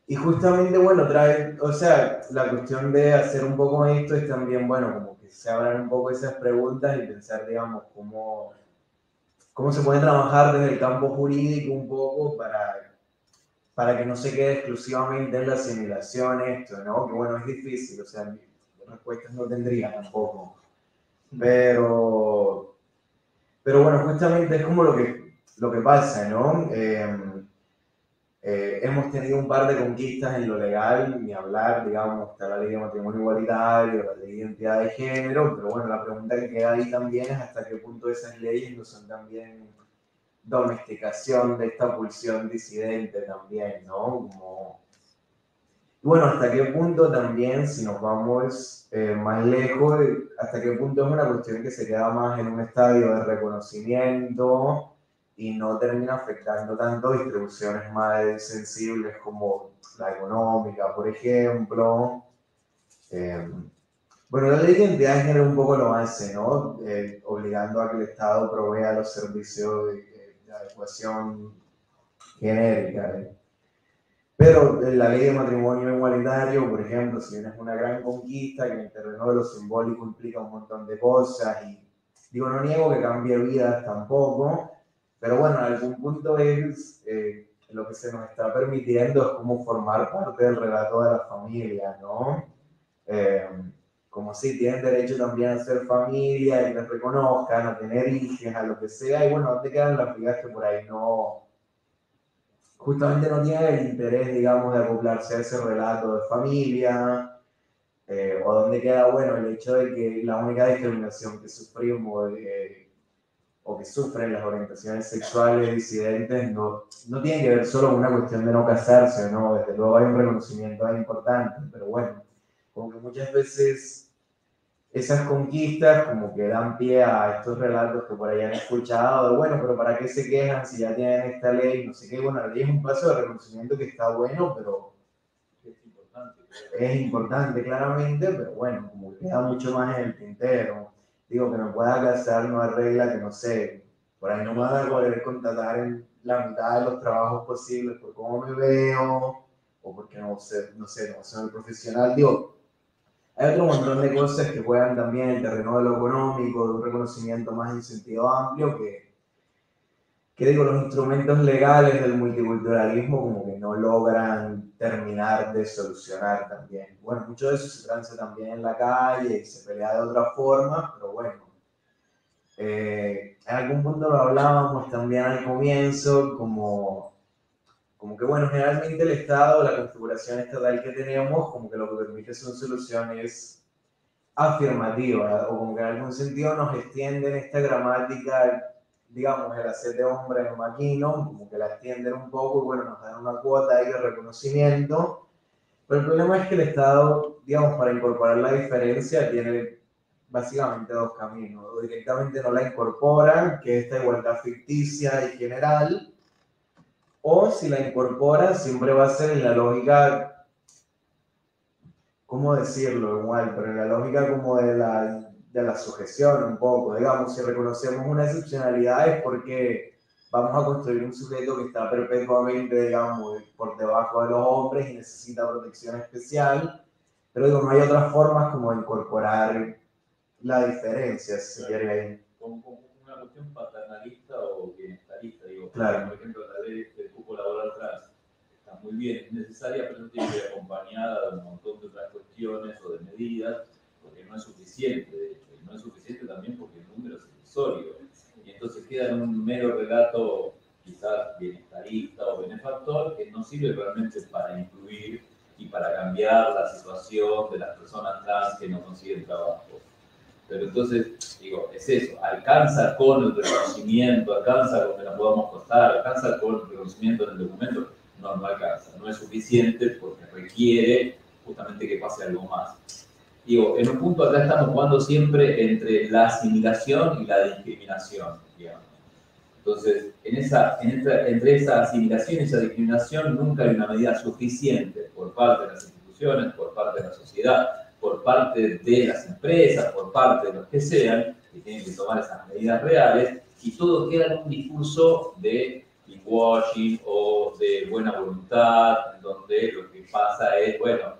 Y justamente, bueno, trae, o sea, la cuestión de hacer un poco esto es también, bueno, como que se abran un poco esas preguntas y pensar, digamos, cómo se puede trabajar desde el campo jurídico un poco para que no se quede exclusivamente en la asimilación esto, ¿no? Que bueno, es difícil, o sea, respuestas no tendría tampoco. Pero bueno, justamente es como lo que pasa, ¿no? Hemos tenido un par de conquistas en lo legal, ni hablar, digamos, está la ley de matrimonio igualitario, la ley de identidad de género, pero bueno, la pregunta que queda ahí también es hasta qué punto esas leyes no son también domesticación de esta pulsión disidente también, ¿no? Bueno, hasta qué punto también, si nos vamos más lejos, hasta qué punto es una cuestión que se queda más en un estadio de reconocimiento y no termina afectando tanto distribuciones más sensibles como la económica, por ejemplo. Bueno, la ley de identidad de género un poco lo hace, ¿no? Obligando a que el Estado provea los servicios de adecuación genérica. Pero la ley de matrimonio igualitario, por ejemplo, si bien es una gran conquista, que en el terreno de lo simbólico implica un montón de cosas, y digo, no niego que cambie vidas tampoco, pero bueno, en algún punto es lo que se nos está permitiendo es como formar parte del relato de la familia, ¿no? Como si tienen derecho también a ser familia, y les reconozcan, a tener hijos, a lo que sea, y bueno, ¿dónde quedan las vidas que por ahí no, justamente no tienen el interés, digamos, de acoplarse a ese relato de familia? O dónde queda, bueno, el hecho de que la única discriminación que sufrimos o que sufren las orientaciones sexuales disidentes no tiene que ver solo con una cuestión de no casarse, ¿no? Desde luego hay un reconocimiento ahí importante, pero bueno, como que muchas veces esas conquistas como que dan pie a estos relatos que por ahí han escuchado, de bueno, pero ¿para qué se quejan si ya tienen esta ley? No sé qué, bueno, la ley es un paso de reconocimiento que está bueno, pero es importante claramente, pero bueno, como que queda mucho más en el tintero. Digo, que me pueda casar no arregla que, no sé, por ahí no me van a poder contratar en la mitad de los trabajos posibles por cómo me veo, o porque no sé, no soy profesional. Digo, hay otro montón de cosas que juegan también en el terreno de lo económico, de un reconocimiento más en sentido amplio, que digo, los instrumentos legales del multiculturalismo como que no logran terminar de solucionar también. Bueno, mucho de eso se transa también en la calle y se pelea de otra forma, pero bueno. En algún punto lo hablábamos también al comienzo, como que bueno, generalmente el Estado, la configuración estatal que tenemos, como que lo que permite son soluciones afirmativas, o como que en algún sentido nos extienden esta gramática, digamos, el hacer de hombre no maquino, como que la extienden un poco y bueno, nos dan una cuota ahí de reconocimiento. Pero el problema es que el Estado, digamos, para incorporar la diferencia tiene básicamente dos caminos. O directamente no la incorporan, que es esta igualdad ficticia y general, o si la incorporan siempre va a ser en la lógica, ¿cómo decirlo? Igual, pero en la lógica como de la sujeción un poco. Digamos, si reconocemos una excepcionalidad es porque vamos a construir un sujeto que está perpetuamente, digamos, por debajo de los hombres y necesita protección especial. Pero digo, no hay otras formas como de incorporar la diferencia, si se quiere ahí. Como una cuestión paternalista o bienestarista, digo. Claro. Por ejemplo, la ley del cupo laboral trans está muy bien, es necesaria, pero tiene que ir acompañada de un montón de otras cuestiones o de medidas, porque no es suficiente, de hecho, y no es suficiente también porque el número es irrisorio. Y entonces queda en un mero relato quizás bienestarista o benefactor que no sirve realmente para incluir y para cambiar la situación de las personas trans que no consiguen trabajo. Pero entonces, digo, es eso, alcanza con el reconocimiento, alcanza con que nos podamos costar, alcanza con el reconocimiento en el documento, no alcanza, no es suficiente porque requiere justamente que pase algo más. Digo, en un punto acá estamos jugando siempre entre la asimilación y la discriminación, digamos. Entonces, entre esa asimilación y esa discriminación nunca hay una medida suficiente por parte de las instituciones, por parte de la sociedad, por parte de las empresas, por parte de los que sean, que tienen que tomar esas medidas reales, y todo queda en un discurso de greenwashing o de buena voluntad, donde lo que pasa es, bueno,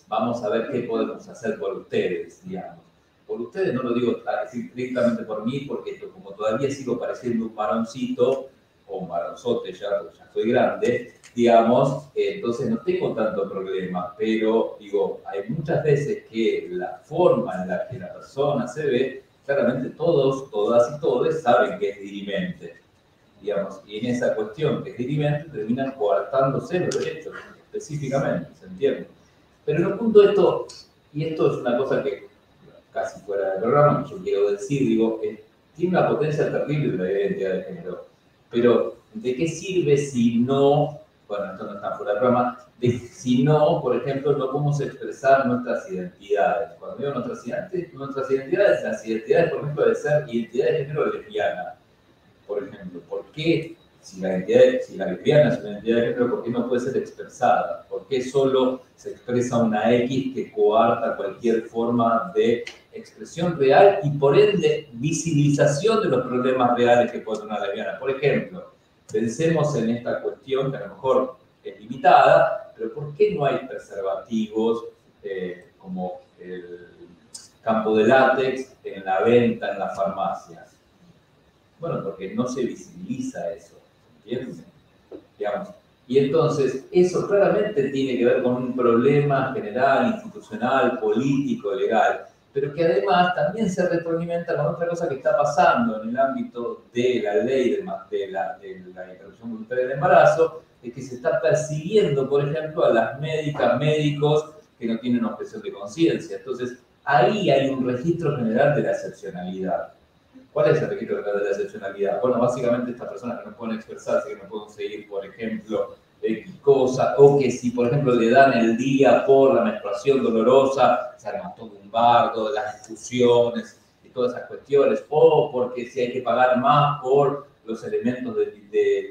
vamos a ver qué podemos hacer por ustedes, digamos. Por ustedes no lo digo estrictamente por mí, porque como todavía sigo pareciendo un varoncito, o un varonzote ya, porque ya estoy grande, digamos, entonces no tengo tanto problema, pero digo, hay muchas veces que la forma en la que la persona se ve, claramente todos, todas y todos saben que es dirimente, digamos, y en esa cuestión que es dirimente terminan coartándose los derechos, específicamente, ¿se entiende? Pero en un punto esto, y esto es una cosa que casi fuera del programa, que yo quiero decir, digo, tiene una potencia terrible la identidad de género, pero ¿de qué sirve si no, bueno, esto no está fuera del programa, si no, por ejemplo, no podemos expresar nuestras identidades? Cuando digo nuestras identidades, las identidades, por ejemplo, de ser identidad de género lesbiana, por ejemplo, ¿por qué? Si la lesbiana es una identidad de género, ¿por qué no puede ser expresada? ¿Por qué solo se expresa una X que coarta cualquier forma de expresión real y por ende visibilización de los problemas reales que puede tener una lesbiana? Por ejemplo, pensemos en esta cuestión que a lo mejor es limitada, pero ¿por qué no hay preservativos como el campo de látex en la venta en las farmacias? Bueno, porque no se visibiliza eso, ¿entiendes? Digamos. Y entonces, eso claramente tiene que ver con un problema general, institucional, político, legal, pero que además también se retroalimenta con otra cosa que está pasando en el ámbito de la ley de la interrupción voluntaria del embarazo, es que se está persiguiendo, por ejemplo, a las médicas, médicos que no tienen objeción de conciencia. Entonces, ahí hay un registro general de la excepcionalidad. ¿Cuál es el registro de la excepcionalidad? Bueno, básicamente estas personas que no pueden expresarse, que no pueden seguir, por ejemplo, cosas, o que si, por ejemplo, le dan el día por la menstruación dolorosa, se arma todo un bardo, las discusiones y todas esas cuestiones, o porque si hay que pagar más por los elementos de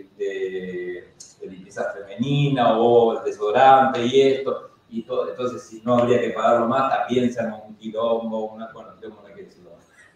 limpieza femenina, o el desodorante y esto, y todo. Entonces, si no habría que pagarlo más, también se arma un quilombo, bueno, tengo que decirlo,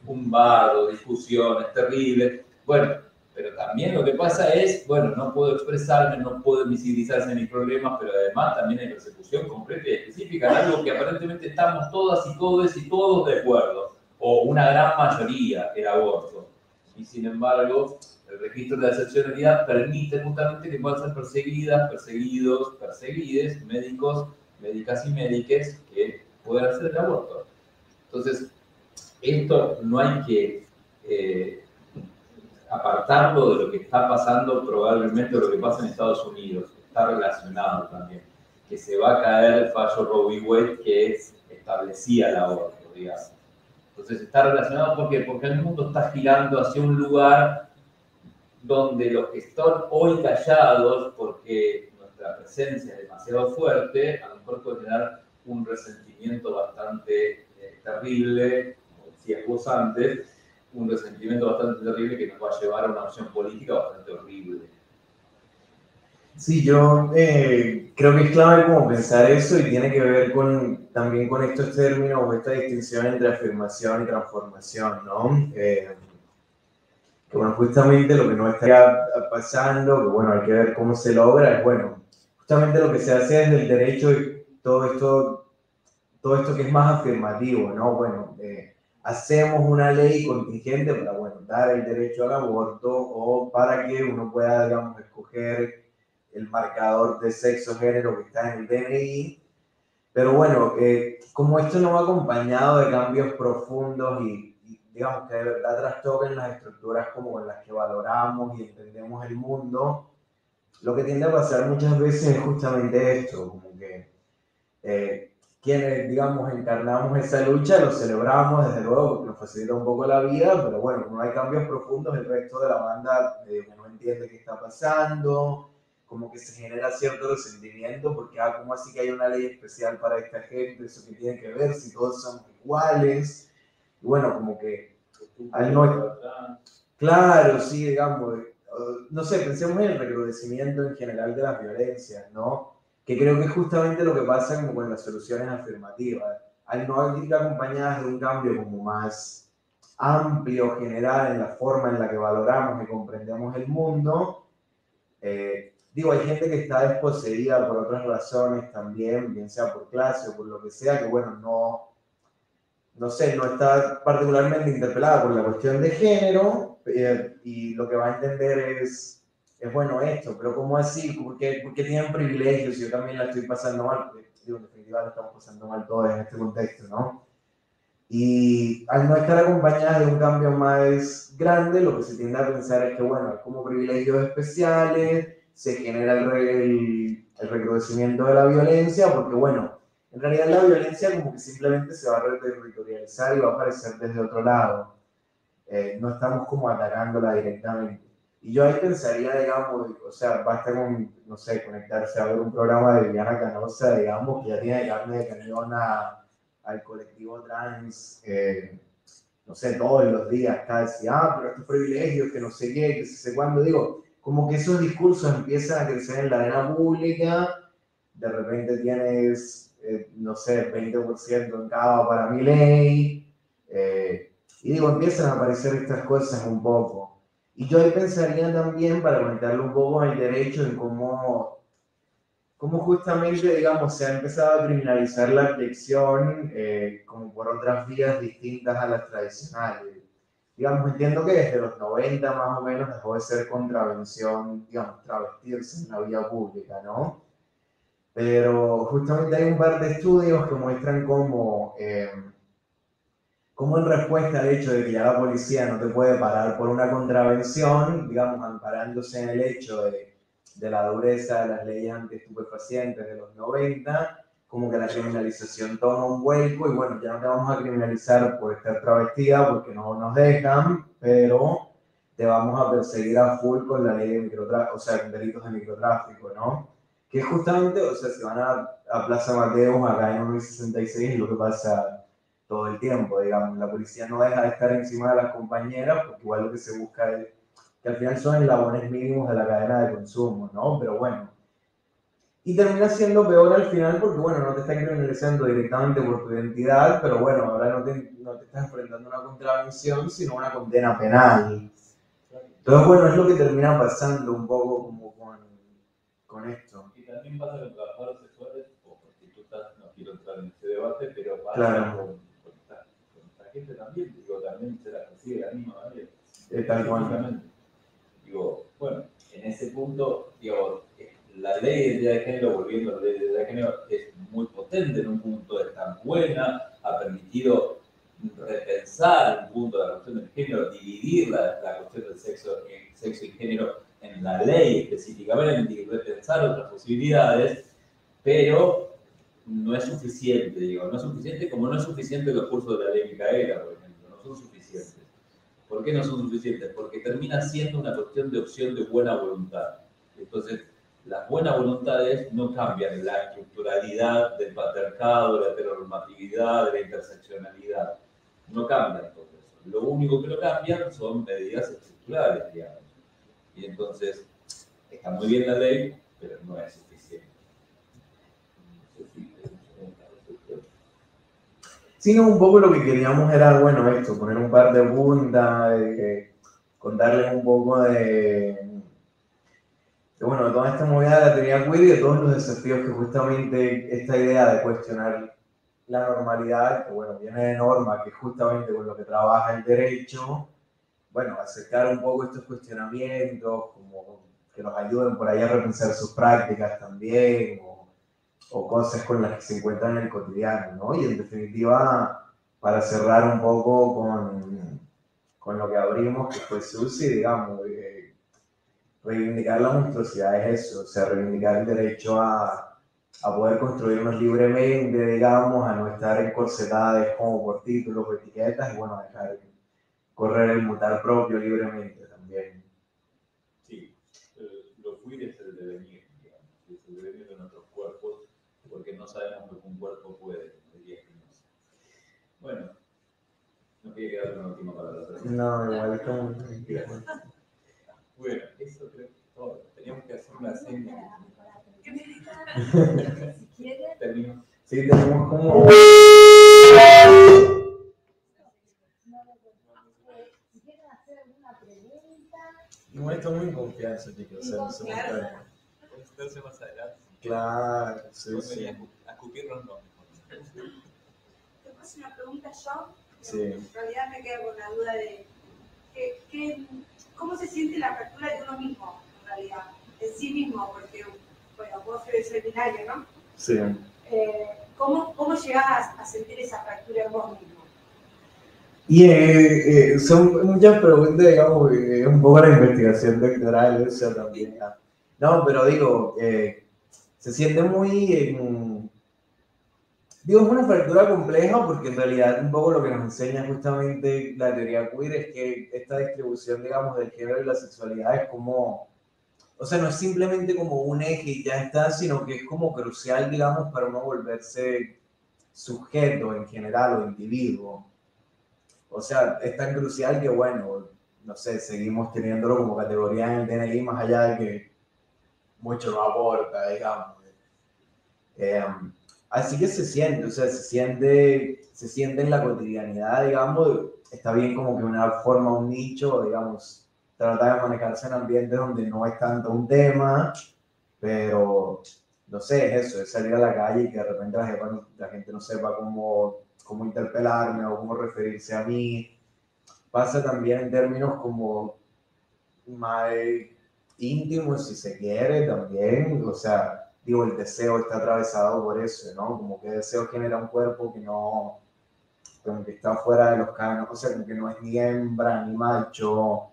un bardo, discusiones terribles. Bueno, pero también lo que pasa es, bueno, no puedo expresarme, no puedo visibilizarse mis problemas, pero además también hay persecución concreta y específica en algo que aparentemente estamos todas y todos de acuerdo, o una gran mayoría, el aborto. Y sin embargo, el registro de la excepcionalidad permite justamente que puedan ser perseguidas, perseguidos, perseguides, médicos, médicas y médiques que puedan hacer el aborto. Entonces, esto no hay que apartarlo de lo que está pasando probablemente, o lo que pasa en Estados Unidos. Está relacionado también. Que se va a caer el fallo Roe v. Wade que establecía el aborto, digamos. Entonces está relacionado porque el mundo está girando hacia un lugar donde los que están hoy callados, porque nuestra presencia es demasiado fuerte, a lo mejor puede generar un resentimiento bastante terrible, como decías vos antes, un resentimiento bastante terrible que nos va a llevar a una opción política bastante horrible. Sí, yo creo que es clave como pensar eso y tiene que ver también con estos términos o esta distinción entre afirmación y transformación, ¿no? Que bueno, justamente lo que no está pasando, que bueno, hay que ver cómo se logra, es bueno, justamente lo que se hace desde el derecho y todo esto que es más afirmativo, ¿no? Bueno, hacemos una ley contingente para, bueno, dar el derecho al aborto o para que uno pueda, digamos, escoger el marcador de sexo, género que está en el DNI. Pero bueno, como esto no va acompañado de cambios profundos y digamos que de verdad trastoquen las estructuras como en las que valoramos y entendemos el mundo, lo que tiende a pasar muchas veces es justamente esto, como que quienes, digamos, encarnamos esa lucha, lo celebramos desde luego porque nos facilita un poco la vida, pero bueno, como no hay cambios profundos, el resto de la banda no entiende qué está pasando, como que se genera cierto resentimiento porque, ¿cómo así que hay una ley especial para esta gente? ¿Eso qué tiene que ver si todos somos iguales? Y bueno, como que al no... Claro, sí, digamos, no sé, pensemos en el recrudecimiento en general de las violencias, ¿no? Que creo que es justamente lo que pasa como con las soluciones afirmativas. Al no ir acompañadas de un cambio como más amplio, general, en la forma en la que valoramos y comprendemos el mundo, digo, hay gente que está desposeída por otras razones también, bien sea por clase o por lo que sea, que bueno, no sé, no está particularmente interpelada por la cuestión de género, y lo que va a entender es bueno esto, pero ¿cómo así? ¿Por qué tienen privilegios? Yo también la estoy pasando mal, porque digo, en definitiva la estamos pasando mal todos en este contexto, ¿no? Y al no estar acompañada de un cambio más grande, lo que se tiende a pensar es que, bueno, hay como privilegios especiales, se genera el recrudecimiento de la violencia, porque, bueno, en realidad la violencia como que simplemente se va a reterritorializar y va a aparecer desde otro lado. No estamos como atacándola directamente. Y yo ahí pensaría, digamos, o sea, basta con, no sé, conectarse a ver un programa de Viviana Canosa, digamos, que ya tiene carne de cañón al colectivo trans, no sé, todos los días, cada decía, pero estos privilegios, que no sé qué, que sé cuándo, digo, como que esos discursos empiezan a crecer en la arena pública, de repente tienes, no sé, 20% en cada para Milei, y digo, empiezan a aparecer estas cosas un poco. Y yo ahí pensaría también, para conectarlo un poco al derecho, en cómo justamente, digamos, se ha empezado a criminalizar la abjección como por otras vías distintas a las tradicionales. Digamos, entiendo que desde los 90 más o menos dejó de ser contravención, digamos, travestirse en la vía pública, ¿no? Pero justamente hay un par de estudios que muestran cómo en respuesta al hecho de que ya la policía no te puede parar por una contravención, digamos, amparándose en el hecho de la dureza de las leyes antiestupefacientes de los 90, como que la criminalización toma un vuelco y bueno, ya no te vamos a criminalizar por estar travestida porque no nos dejan, pero te vamos a perseguir a full con la ley de microtráfico, o sea, con delitos de microtráfico, ¿no? Que justamente, o sea, si van a Plaza Mateo, acá en 1.66, lo que pasa todo el tiempo, digamos. La policía no deja de estar encima de las compañeras, porque igual lo que se busca es que al final son eslabones mínimos de la cadena de consumo, ¿no? Pero bueno. Y termina siendo peor al final porque, bueno, no te están criminalizando directamente por tu identidad, pero bueno, ahora no te estás enfrentando a una contravención, sino a una condena penal. Entonces, bueno, es lo que termina pasando un poco como con esto. Y también pasa con trabajadores sexuales o prostitutas, no quiero entrar en ese debate, pero pasa claro. con esta gente también, digo, también se la persigue de la misma manera. Tal cual. Digo, bueno, en ese punto, digo, la ley de identidad de género, volviendo a la ley de identidad de género, es muy potente en un punto, es tan buena, ha permitido repensar un punto de la cuestión del género, dividir la cuestión del sexo y género en la ley específicamente y repensar otras posibilidades, pero no es suficiente, digo, no es suficiente como no es suficiente los cursos de la ley Micaela, por ejemplo, no son suficientes. ¿Por qué no son suficientes? Porque termina siendo una cuestión de opción de buena voluntad. Entonces, las buenas voluntades no cambian la estructuralidad del patriarcado, de la heteronormatividad, de la interseccionalidad. No cambian todo eso. Lo único que lo cambian son medidas estructurales, digamos. Y entonces, está muy bien la ley, pero no es suficiente. Sino un poco lo que queríamos era, bueno, esto, poner un par de puntas, contarles un poco de toda esta movida de la teoría queer y de todos los desafíos que justamente esta idea de cuestionar la normalidad, que bueno, viene de Norma, que justamente con lo que trabaja el derecho, bueno, acercar un poco estos cuestionamientos, como que nos ayuden por ahí a repensar sus prácticas también, o cosas con las que se encuentran en el cotidiano, ¿no? Y en definitiva, para cerrar un poco con lo que abrimos, que fue Susi, digamos, reivindicar la monstruosidad es eso, o sea, reivindicar el derecho a a poder construirnos libremente, digamos, a no estar encorsetadas como por títulos o etiquetas y bueno, dejar correr el mutar propio libremente también. Sí, lo fluir es el devenir, digamos, es el devenir de nuestros cuerpos, porque no sabemos lo que un cuerpo puede, diría Spinoza. Bueno, no quería quedar una última palabra. No, igual es como... Bueno, eso creo que es todo. Teníamos que hacer una seña. Si quieren. Termino. Sí, tenemos como... Si quieren hacer alguna pregunta. Igual estamos en confianza, chicos. O sea, no se Claro. Puede estarse más adelante. Claro, sí, Pues sí. venía a escupirnos, no. Te paso una pregunta yo. Sí. En realidad me quedo con la duda de cómo se siente la apertura de uno mismo, en realidad, en sí mismo, porque, bueno, vos eres binario, ¿no? Sí. ¿Cómo llegás a sentir esa apertura en vos mismo? Y son muchas preguntas, digamos, un poco la investigación doctoral, o sea, también. No, pero digo, se siente muy... Digo, es una fractura compleja porque en realidad un poco lo que nos enseña justamente la teoría queer es que esta distribución, digamos, del género y la sexualidad es como, o sea, no es simplemente como un eje y ya está, sino que es como crucial, digamos, para uno volverse sujeto en general o individuo. O sea, es tan crucial que, bueno, no sé, seguimos teniéndolo como categoría en el DNI más allá de que mucho no aporta, digamos. Así que se siente, o sea, se siente en la cotidianidad, digamos, está bien como que una forma, un nicho, digamos, tratar de manejarse en ambientes donde no es tanto un tema, pero, no sé, es eso, es salir a la calle y que de repente la gente no sepa cómo interpelarme o cómo referirse a mí. Pasa también en términos como más íntimos, si se quiere, también, o sea, digo, el deseo está atravesado por eso, ¿no? Como que el deseo genera un cuerpo que no, como que está fuera de los cánones, o sea, como que no es ni hembra ni macho.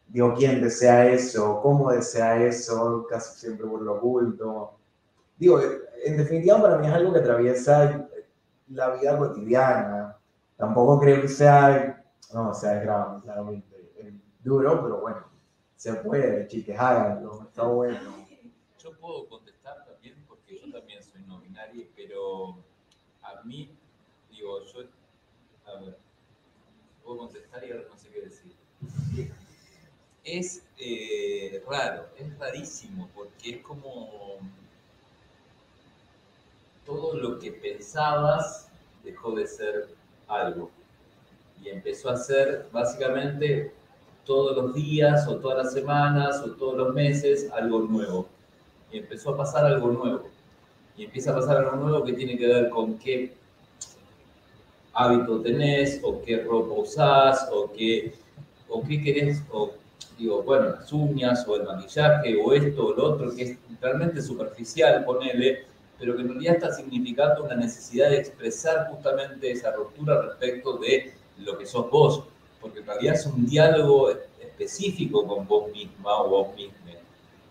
Digo, ¿quién desea eso? ¿Cómo desea eso? Casi siempre por lo oculto. Digo, en definitiva para mí es algo que atraviesa la vida cotidiana. Tampoco creo que sea, no, o sea, es grave, claramente. Es duro, pero bueno, se puede, chicas, háganlo, está bueno. Yo puedo contestar también, porque yo también soy no binario, pero a mí, digo, a ver, puedo contestar y ahora no sé qué decir. Es raro, es rarísimo, porque es como todo lo que pensabas dejó de ser algo y empezó a ser básicamente todos los días o todas las semanas o todos los meses algo nuevo. Y empezó a pasar algo nuevo. Y empieza a pasar algo nuevo que tiene que ver con qué hábito tenés, o qué ropa usás, o qué querés, o digo, bueno, las uñas, o el maquillaje, o esto, o lo otro, que es realmente superficial, ponele, pero que en realidad está significando una necesidad de expresar justamente esa ruptura respecto de lo que sos vos, porque en realidad es un diálogo específico con vos misma o vos mismo.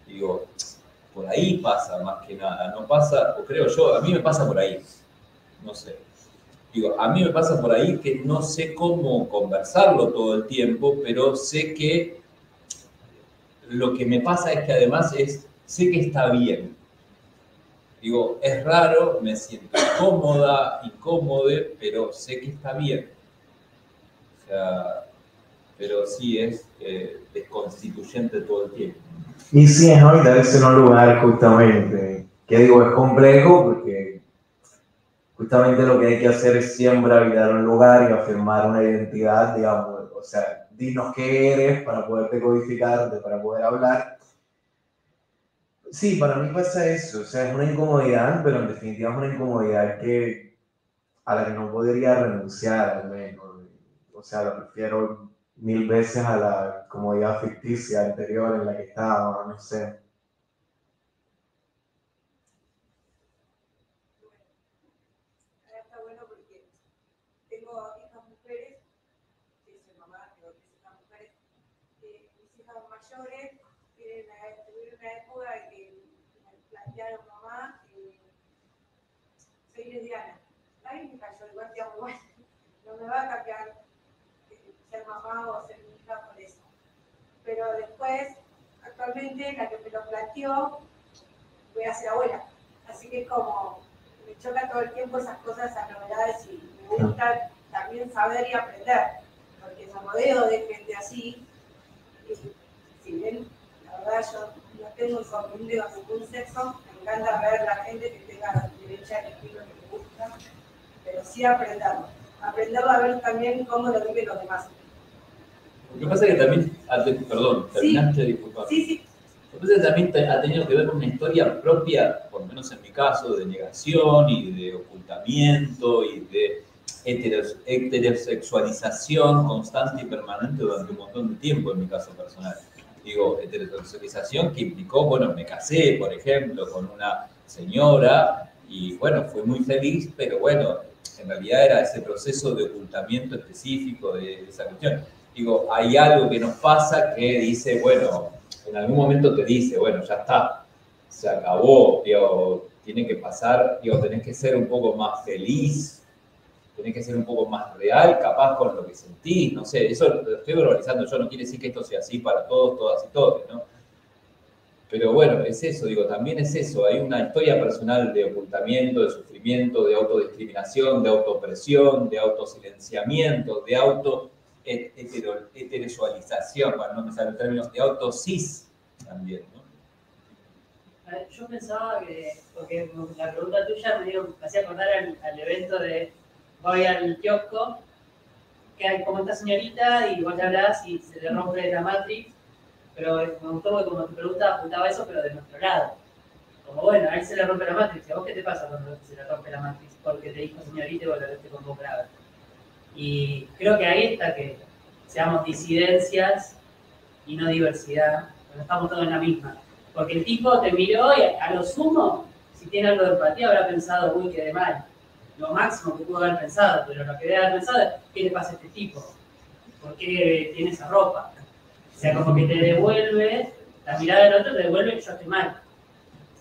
Digo, por ahí pasa más que nada, no pasa, o creo yo, a mí me pasa por ahí, no sé. Digo, a mí me pasa por ahí que no sé cómo conversarlo todo el tiempo, pero sé que lo que me pasa es que además sé que está bien. Digo, es raro, me siento incómodo, pero sé que está bien. O sea, pero sí es desconstituyente todo el tiempo. Y sí, es habitarse en un lugar justamente, que digo, es complejo porque justamente lo que hay que hacer es siempre habitar un lugar y afirmar una identidad, digamos, o sea, dinos qué eres para poderte codificarte, para poder hablar. Sí, para mí pasa eso, o sea, es una incomodidad, pero en definitiva es una incomodidad a la que no podría renunciar, al menos. O sea, lo prefiero 1000 veces a la comodidad ficticia anterior en la que estaba, no sé. Ahora está bueno porque tengo hijas mujeres, que soy mamá, tengo 3 hijas mujeres, mis hijas mayores tuvieron una época en que me plantearon mamá, ¿quién es Diana? Ay, me cayó igual, te amo igual. No me va a cambiar ser mamá o ser mi hija por eso. Pero después, actualmente, la que me lo planteó, voy a ser abuela. Así que como me choca todo el tiempo esas cosas, esas novedades, y me gusta también saber y aprender, porque me rodeo de gente así, y si bien, la verdad, yo no tengo inconveniente con ningún sexo, me encanta ver la gente que tenga derecho a elegir lo que le gusta, pero sí aprenderlo a ver también cómo lo viven los demás. Lo que pasa es que también, perdón, terminaste, Sí. disculpa. Sí. Lo que pasa es que también ha tenido que ver con una historia propia, por lo menos en mi caso, de negación y de ocultamiento y de heterosexualización constante y permanente durante un montón de tiempo, en mi caso personal. Digo, heterosexualización que implicó, bueno, me casé, por ejemplo, con una señora y, bueno, fui muy feliz, pero bueno, en realidad era ese proceso de ocultamiento específico de esa cuestión. Digo, hay algo que nos pasa que dice, bueno, en algún momento te dice, bueno, ya está, se acabó, digo, tiene que pasar, digo, tenés que ser un poco más feliz, tenés que ser un poco más real, capaz con lo que sentís, no sé, eso lo estoy verbalizando yo, no quiere decir que esto sea así para todos, todas y todos, ¿no? Pero bueno, es eso, digo, también es eso, hay una historia personal de ocultamiento, de sufrimiento, de autodiscriminación, de autoopresión, de autosilenciamiento, de heterosexualización, bueno, no me sale el término, de autocis también, ¿no? Yo pensaba que, porque la pregunta tuya me hacía acordar al evento de voy al kiosco, que hay como esta señorita y vos le hablás y se le rompe la Matrix, pero me gustó porque como tu pregunta apuntaba eso, pero de nuestro lado. Como bueno, a él se le rompe la Matrix, ¿y a vos qué te pasa cuando se le rompe la Matrix? Porque te dijo señorita y vos la viste con voz grave. Y creo que ahí está que seamos disidencias y no diversidad, cuando estamos todos en la misma. Porque el tipo te miró y a lo sumo, si tiene algo de empatía, habrá pensado, uy, quedé mal. Lo máximo que pudo haber pensado, pero lo que debe haber pensado es, ¿qué le pasa a este tipo? ¿Por qué tiene esa ropa? O sea, como que te devuelve, la mirada del otro te devuelve, yo estoy mal.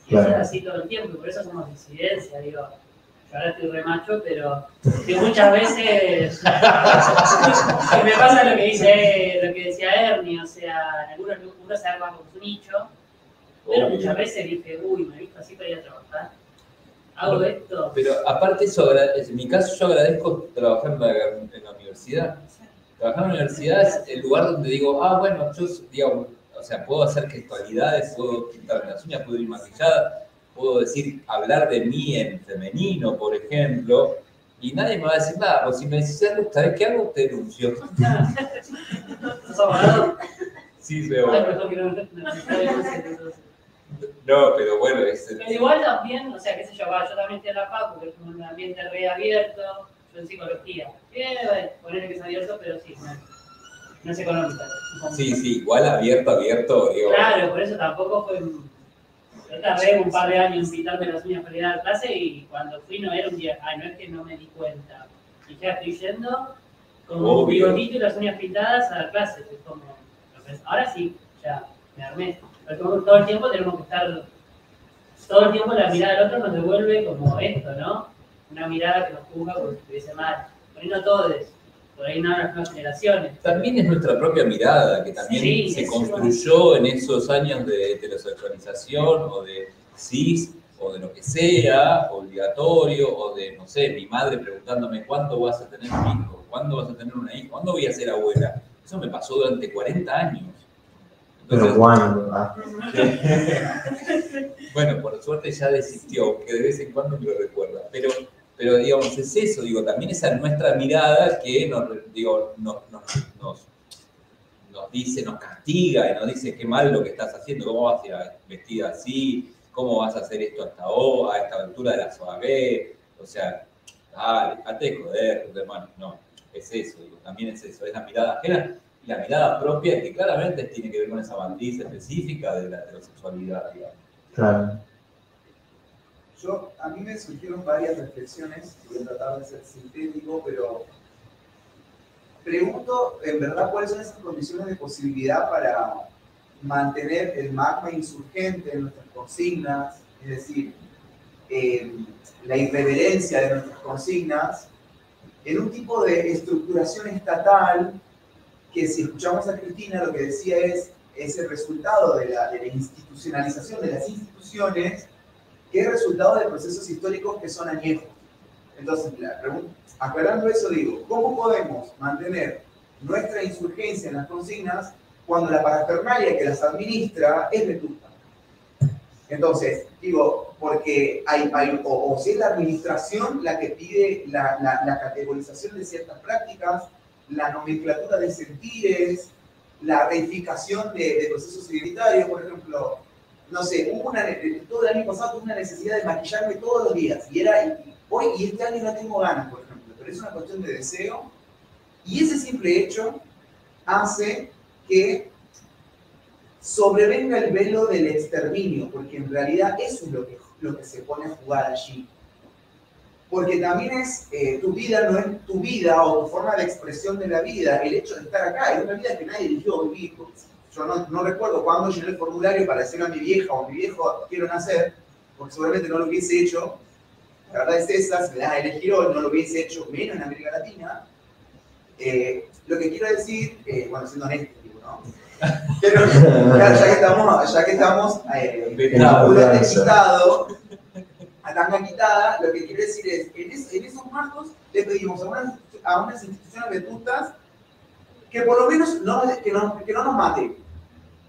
Y claro. Eso es así todo el tiempo, y por eso somos disidencia, digo. Yo ahora estoy re macho, pero que muchas veces me pasa lo que decía Ernie, o sea, en algunos uno se arma con su nicho, pero muchas veces dije, uy, me he visto así para ir a trabajar. Hago esto. Pero aparte eso, en mi caso yo agradezco trabajar en la universidad. Trabajar en la universidad es el lugar donde digo, bueno, yo, digamos, o sea, puedo hacer gestualidades, puedo pintarme las uñas, puedo ir maquillada, puedo decir, hablar de mí en femenino, por ejemplo, y nadie me va a decir nada. O si me decís algo, ¿sabés qué hago? Te denuncio. ¿Estás abogado? Sí, soy abogado. No, pero bueno, pero igual también, o sea, qué sé yo, yo también estoy en la FAC, porque es un ambiente reabierto, yo en psicología. Poner que es abierto, pero sí, no es económica. Sí, igual abierto, digo. Claro, por eso tampoco fue. Yo tardé un par de años en pintarme las uñas para ir a la clase y cuando fui no era un día, no es que no me di cuenta. Y ya estoy yendo como un bigotito y las uñas pintadas a la clase. Es como, ahora sí, ya me armé. Pero todo el tiempo tenemos que estar, todo el tiempo la mirada del otro nos devuelve como esto, ¿no? Una mirada que nos juzga porque estuviese mal. Por ahí no todos, por ahí no las nuevas generaciones. También es nuestra propia mirada, que también se construyó en esos años de heterosexualización o de cis, o de lo que sea, obligatorio, o de, no sé, mi madre preguntándome ¿cuándo vas a tener un hijo? ¿Cuándo vas a tener una hija? ¿Cuándo voy a ser abuela? Eso me pasó durante 40 años. Entonces, pero ¿cuándo? Bueno, por suerte ya desistió, que de vez en cuando me lo recuerda. Pero digamos, es eso, digo, también esa nuestra mirada que nos dice, nos castiga y nos dice qué mal lo que estás haciendo, cómo vas a ir vestida así, cómo vas a hacer esto a esta altura de la soirée, o sea, dale, dejate de joder, hermano, no, es eso, digo, también es eso, es la mirada ajena y la mirada propia que claramente tiene que ver con esa matriz específica de la heterosexualidad, digamos. Claro. A mí me surgieron varias reflexiones, voy a tratar de ser sintético, pero pregunto, en verdad, ¿cuáles son esas condiciones de posibilidad para mantener el magma insurgente en nuestras consignas? Es decir, la irreverencia de nuestras consignas en un tipo de estructuración estatal que, si escuchamos a Cristina, lo que decía es el resultado de la institucionalización de las instituciones, que es resultado de procesos históricos que son añejos. Entonces, aclarando eso, digo, ¿cómo podemos mantener nuestra insurgencia en las consignas cuando la parafernalia que las administra es vetusta? Entonces, digo, porque o si es la administración la que pide la categorización de ciertas prácticas, la nomenclatura de sentires, la reificación de procesos identitarios, por ejemplo, no sé, todo el año pasado tuve una necesidad de maquillarme todos los días, hoy y este año no tengo ganas, por ejemplo, pero es una cuestión de deseo, y ese simple hecho hace que sobrevenga el velo del exterminio, porque en realidad eso es lo que se pone a jugar allí. Porque también es, tu vida no es tu vida o tu forma de expresión de la vida, el hecho de estar acá, es una vida que nadie eligió vivir. Yo no recuerdo cuándo llené el formulario para decirle a mi vieja o a mi viejo quiero nacer, porque seguramente no lo hubiese hecho. La verdad es esa, si me das a elegir hoy, no lo hubiese hecho menos en América Latina. Lo que quiero decir, bueno, siendo honesto, digo, ¿no? Pero ya que estamos a tanga quitada, lo que quiero decir es, en esos marcos le pedimos a unas instituciones vetustas que por lo menos que no nos maten.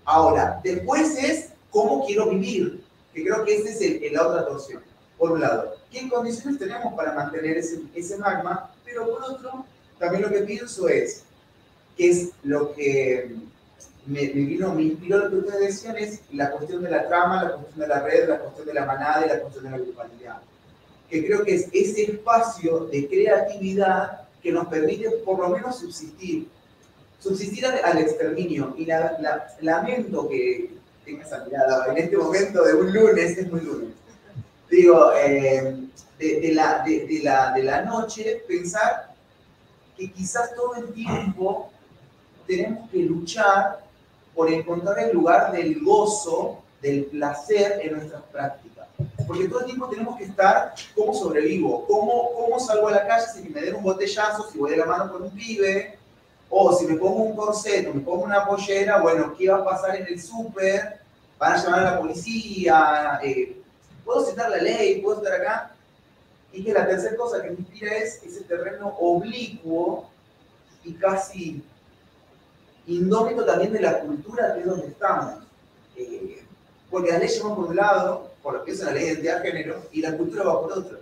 Ahora, después es cómo quiero vivir, que creo que esa es la otra torsión. Por un lado, ¿qué condiciones tenemos para mantener ese magma? Pero por otro, también lo que pienso es, que es lo que me inspiró lo que ustedes decían, es la cuestión de la trama, la cuestión de la red, la cuestión de la manada y la cuestión de la grupalidad. Que creo que es ese espacio de creatividad que nos permite por lo menos subsistir al exterminio. Y lamento que tenga esa mirada en este momento de un lunes, es muy lunes. Digo, de la noche, pensar que quizás todo el tiempo tenemos que luchar por encontrar el lugar del gozo, del placer en nuestras prácticas. Porque todo el tiempo tenemos que estar, ¿cómo sobrevivo? ¿Cómo salgo a la calle si me den un botellazo, si voy de la mano con un pibe? O si me pongo un corset o me pongo una pollera, bueno, ¿qué va a pasar en el súper? ¿Van a llamar a la policía? ¿Puedo citar la ley? ¿Puedo estar acá? Y que la tercera cosa que me inspira es ese terreno oblicuo y casi indómito también de la cultura, que es donde estamos. Porque las leyes van por un lado, por lo que es la ley de identidad de género, y la cultura va por otro.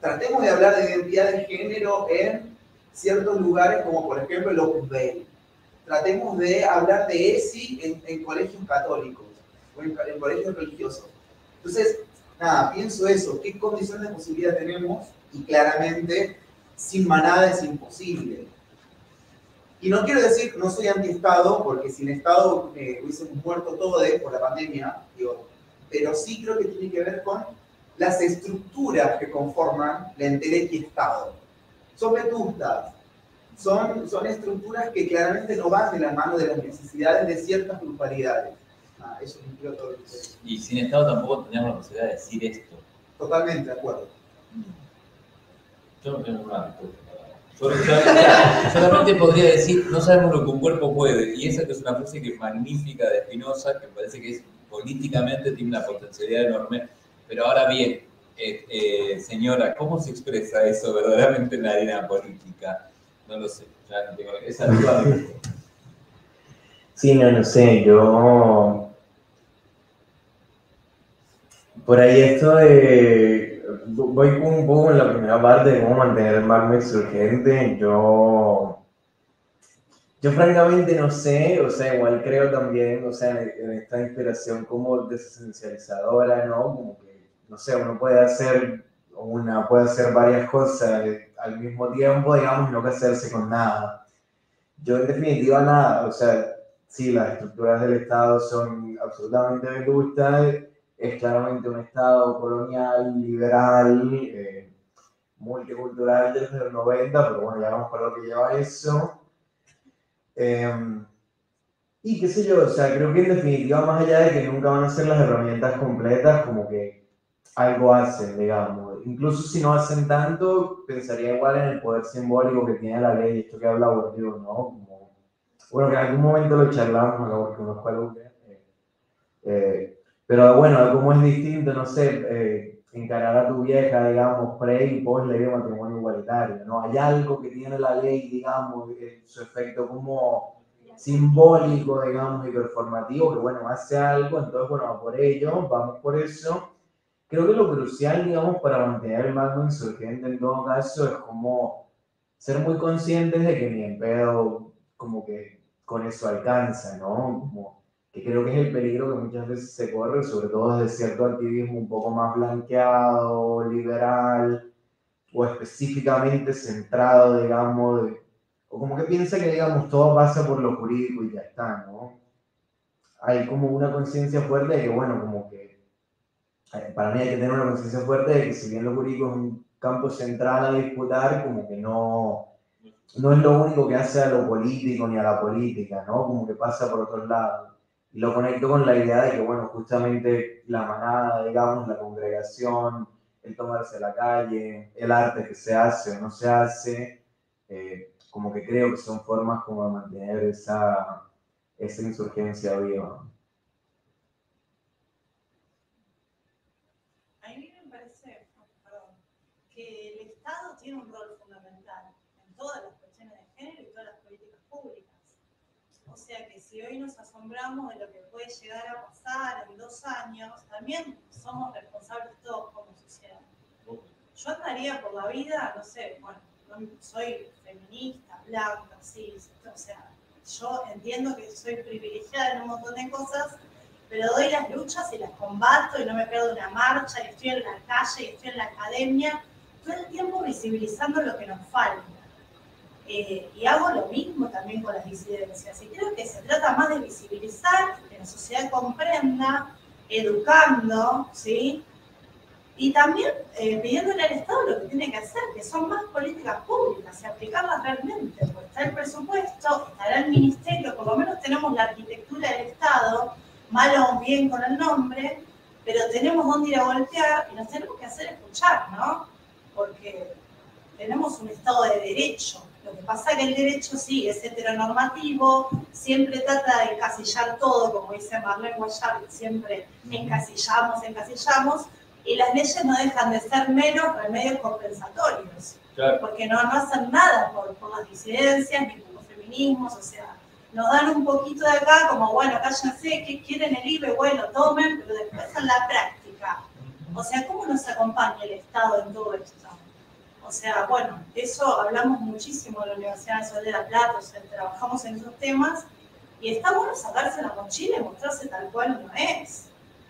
Tratemos de hablar de identidad de género en ciertos lugares, como por ejemplo el Opus Dei. Tratemos de hablar de ESI en colegios católicos, o en colegios religiosos. Entonces, nada, pienso eso, qué condiciones de posibilidad tenemos, y claramente, sin manada es imposible. Y no quiero decir, no soy anti-Estado, porque sin Estado hubiésemos muerto todos por la pandemia, digo, pero sí creo que tiene que ver con las estructuras que conforman la entelequia y Estado. Son vetustas, son estructuras que claramente no van de la mano de las necesidades de ciertas grupalidades. Eso me inspiró todo lo que sé. Y sin Estado tampoco teníamos la posibilidad de decir esto. Totalmente de acuerdo. Yo no tengo una respuesta. Solamente podría decir, no sabemos lo que un cuerpo puede, y esa que es una frase que es magnífica de Spinoza, que me parece que políticamente tiene una potencialidad enorme, pero ahora bien, señora, ¿cómo se expresa eso verdaderamente en la arena política? No lo sé, ya no tengo esa duda. Sí, no sé, yo por ahí esto de... Voy un poco en la primera parte de cómo mantener el magma insurgente. Yo francamente no sé, o sea, igual creo también, o sea, en esta inspiración como desesencializadora, ¿no? Como que, no sé, uno puede hacer varias cosas al mismo tiempo, digamos, y no casarse con nada. Yo en definitiva nada, o sea, sí, las estructuras del Estado son absolutamente vetustas. Es claramente un Estado colonial, liberal, multicultural desde los 90, pero bueno, ya vamos para lo que lleva eso. Y qué sé yo, o sea, creo que en definitiva, más allá de que nunca van a ser las herramientas completas, como que algo hacen, digamos. Incluso si no hacen tanto, pensaría igual en el poder simbólico que tiene la ley, esto que habla Bourdieu, ¿no? Como, bueno, que en algún momento lo charlamos, ¿no? Porque uno fue algo pero bueno, como es distinto, no sé, encarar a tu vieja, digamos, pre y post ley de matrimonio igualitario, ¿no? Hay algo que tiene la ley, digamos, su efecto como simbólico, digamos, y performativo, que bueno, hace algo, entonces bueno, va por ello, vamos por eso. Creo que lo crucial, digamos, para mantener el marco insurgente en todo caso es como ser muy conscientes de que ni en pedo como que con eso alcanza, ¿no? Como que creo que es el peligro que muchas veces se corre, sobre todo desde cierto activismo un poco más blanqueado, liberal, o específicamente centrado, digamos, o como que piensa que, digamos, todo pasa por lo jurídico y ya está, ¿no? Hay como una conciencia fuerte de que, bueno, como que para mí hay que tener una conciencia fuerte de que si bien lo jurídico es un campo central a disputar, como que no es lo único que hace a lo político ni a la política, ¿no? Como que pasa por otros lados. Y lo conecto con la idea de que, bueno, justamente la manada, digamos, la congregación, el tomarse la calle, el arte que se hace o no se hace, como que creo que son formas como de mantener esa insurgencia viva. A mí me parece, que el Estado tiene un rol fundamental en todas las cuestiones de género y todas las políticas públicas. O sea que si hoy nos asombramos de lo que puede llegar a pasar en 2 años, también somos responsables todos como sociedad. Yo andaría por la vida, no sé, bueno, no soy feminista, blanca, sí, o sea, yo entiendo que soy privilegiada en un montón de cosas, pero doy las luchas y las combato y no me pierdo una marcha, y estoy en la calle, y estoy en la academia, todo el tiempo visibilizando lo que nos falta. Y hago lo mismo también con las disidencias. Y creo que se trata más de visibilizar, que la sociedad comprenda, educando, ¿sí? Y también pidiéndole al Estado lo que tiene que hacer, que son más políticas públicas y aplicarlas realmente. Porque está el presupuesto, estará el ministerio, por lo menos tenemos la arquitectura del Estado, mal o bien con el nombre, pero tenemos dónde ir a golpear y nos tenemos que hacer escuchar, ¿no? Porque tenemos un Estado de derecho. Lo que pasa es que el derecho sí es heteronormativo, siempre trata de encasillar todo, como dice Marlene Guayar, siempre encasillamos, y las leyes no dejan de ser meros remedios compensatorios, claro, porque no hacen nada por las disidencias ni por los feminismos, o sea, nos dan un poquito de acá, como bueno, cállense, ¿qué quieren el IVE? Bueno, tomen, pero después en la práctica. O sea, ¿cómo nos acompaña el Estado en todo esto? O sea, bueno, eso hablamos muchísimo en la Universidad Nacional de La Plata, o sea, trabajamos en esos temas, y está bueno sacarse la mochila y mostrarse tal cual no es.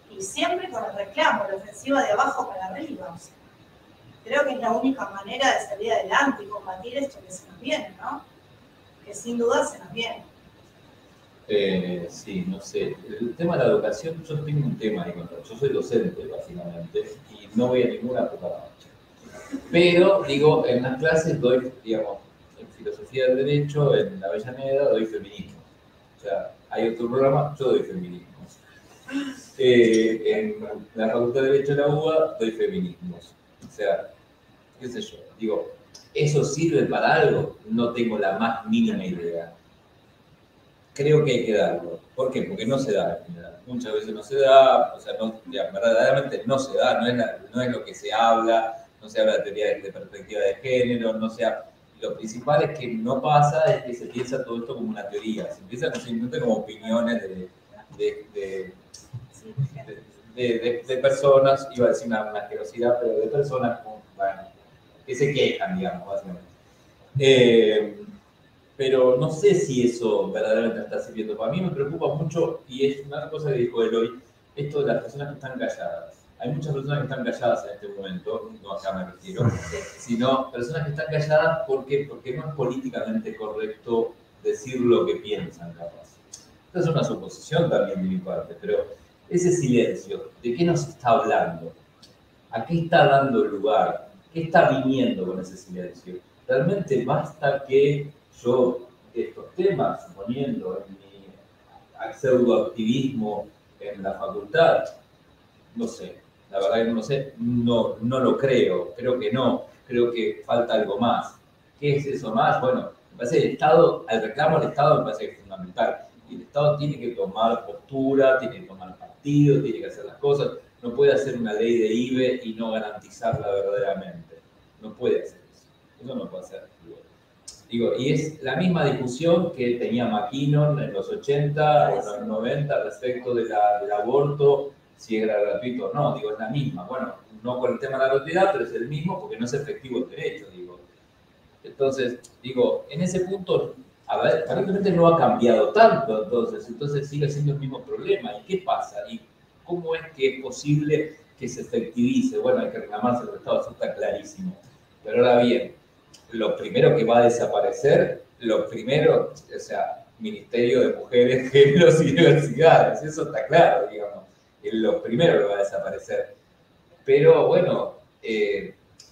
Y siempre con el reclamo, la ofensiva de abajo para arriba. O sea, creo que es la única manera de salir adelante y combatir esto que se nos viene, ¿no? Que sin duda se nos viene. Sí, no sé. El tema de la educación, yo tengo un tema ahí contra. Yo soy docente, básicamente, y no voy a ninguna puta marcha. Pero, digo, en las clases doy, digamos, en filosofía del derecho, en la Avellaneda, doy feminismo. O sea, hay otro programa, yo doy feminismo. En la Facultad de Derecho de la UBA doy feminismos. O sea, qué sé yo, digo, ¿eso sirve para algo? No tengo la más mínima idea. Creo que hay que darlo. ¿Por qué? Porque no se da en general. Muchas veces no se da, o sea, no, ya, verdaderamente no se da, no es lo que se habla, no se habla de teoría de perspectiva de género, no se habla. Lo principal es que no pasa, es que se piensa todo esto como una teoría, se piensa simplemente como opiniones de personas, iba a decir una asquerosidad, pero de personas como, bueno, que se quejan, digamos, básicamente. Pero no sé si eso verdaderamente está sirviendo. Para mí me preocupa mucho, y es una cosa que dijo Eloy, esto de las personas que están calladas. Hay muchas personas que están calladas en este momento, no acá me refiero, sino personas que están calladas porque no es políticamente correcto decir lo que piensan, capaz. Esta es una suposición también de mi parte, pero ese silencio, ¿de qué nos está hablando? ¿A qué está dando lugar? ¿Qué está viniendo con ese silencio? Realmente basta que yo, estos temas, suponiendo en mi pseudoactivismo en la facultad, no sé, La verdad que no sé, no lo creo que no, creo que falta algo más. ¿Qué es eso más? Bueno, me parece que el Estado, al reclamo al Estado me parece que es fundamental. Y el Estado tiene que tomar postura, tiene que tomar partido, tiene que hacer las cosas. No puede hacer una ley de IBE y no garantizarla verdaderamente. No puede hacer eso. Eso no puede hacer. Digo, y es la misma discusión que tenía McKinnon en los 80 o en los 90 respecto del aborto, si era gratuito o no. Digo, es la misma. Bueno, no con el tema de la gratuidad, pero es el mismo porque no es efectivo el derecho, digo. Entonces, digo, en ese punto, a ver, aparentemente no ha cambiado tanto, entonces sigue siendo el mismo problema. ¿Y qué pasa? ¿Y cómo es que es posible que se efectivice? Bueno, hay que reclamarse al Estado, eso está clarísimo. Pero ahora bien, lo primero que va a desaparecer, o sea, Ministerio de Mujeres, Géneros y Diversidades, eso está claro, digamos. Lo primero que va a desaparecer. Pero bueno,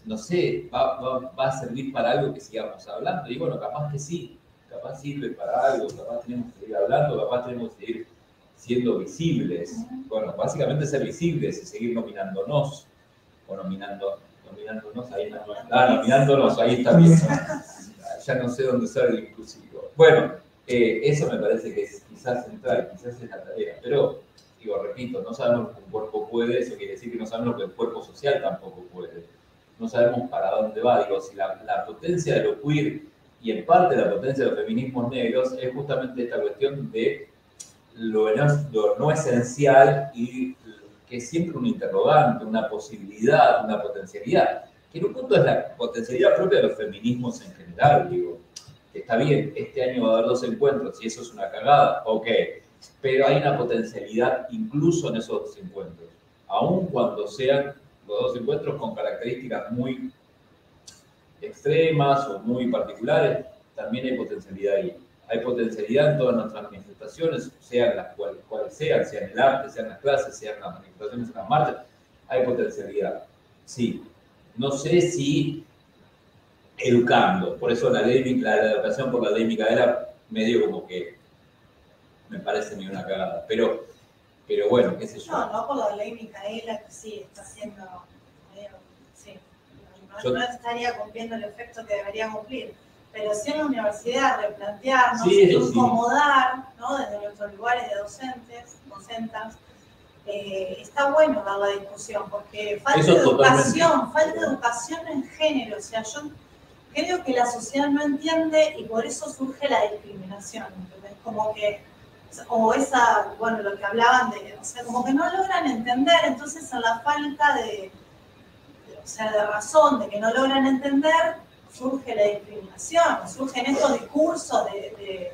no sé, va a servir para algo que sigamos hablando. Y bueno, capaz que sí, capaz sirve para algo, capaz tenemos que seguir hablando, capaz tenemos que seguir siendo visibles. Bueno, básicamente ser visibles y seguir nominándonos, o nominándonos, ahí nominándonos, ahí está bien. Ya no sé dónde sale el inclusivo. Bueno, eso me parece que es quizás central, quizás es la tarea, pero digo, repito, no sabemos lo que un cuerpo puede, eso quiere decir que no sabemos lo que el cuerpo social tampoco puede. No sabemos para dónde va, digo, si la potencia de lo queer y en parte la potencia de los feminismos negros es justamente esta cuestión de lo no esencial y que es siempre un interrogante, una posibilidad, una potencialidad, que en un punto es la potencialidad propia de los feminismos en general, digo, que está bien, este año va a haber 2 encuentros y eso es una cagada, ok, pero hay una potencialidad incluso en esos 2 encuentros, aun cuando sean los 2 encuentros con características muy extremas o muy particulares, también hay potencialidad ahí. Hay potencialidad en todas nuestras manifestaciones, sean las cuales sean en el arte, sean en las clases, sean en las manifestaciones, en las marchas, hay potencialidad. Sí. No sé si educando, por eso la educación por la ley Micaela medio como que me parece ni una cagada, pero bueno, qué sé yo. No por la ley Micaela, que sí, está haciendo, sí, no estaría cumpliendo el efecto que debería cumplir. Pero si en la universidad replantearnos, incomodar, ¿no? Desde nuestros lugares de docentas, está bueno dar la discusión, porque falta educación en género. O sea, yo creo que la sociedad no entiende y por eso surge la discriminación. ¿Entendés? Como que, o esa, bueno, lo que hablaban de, o sea, como que no logran entender, entonces en la falta de razón, de que no logran entender, surge la discriminación, surgen estos discursos de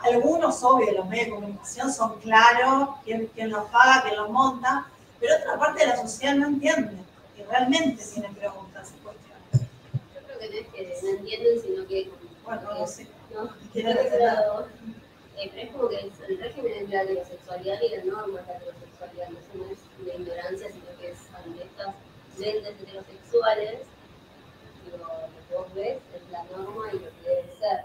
algunos, obvio, los medios de comunicación son claros, quién los paga, quién los monta, pero otra parte de la sociedad no entiende, y realmente tiene preguntas y cuestiones. Yo creo que no es que no entienden, sino que... Bueno, no sé. ¿No? Pero es como que el régimen es la heterosexualidad y la norma es la heterosexualidad, no es una ignorancia, sino que es ante estas lentes heterosexuales. Lo que vos ves es la norma y lo que debe ser.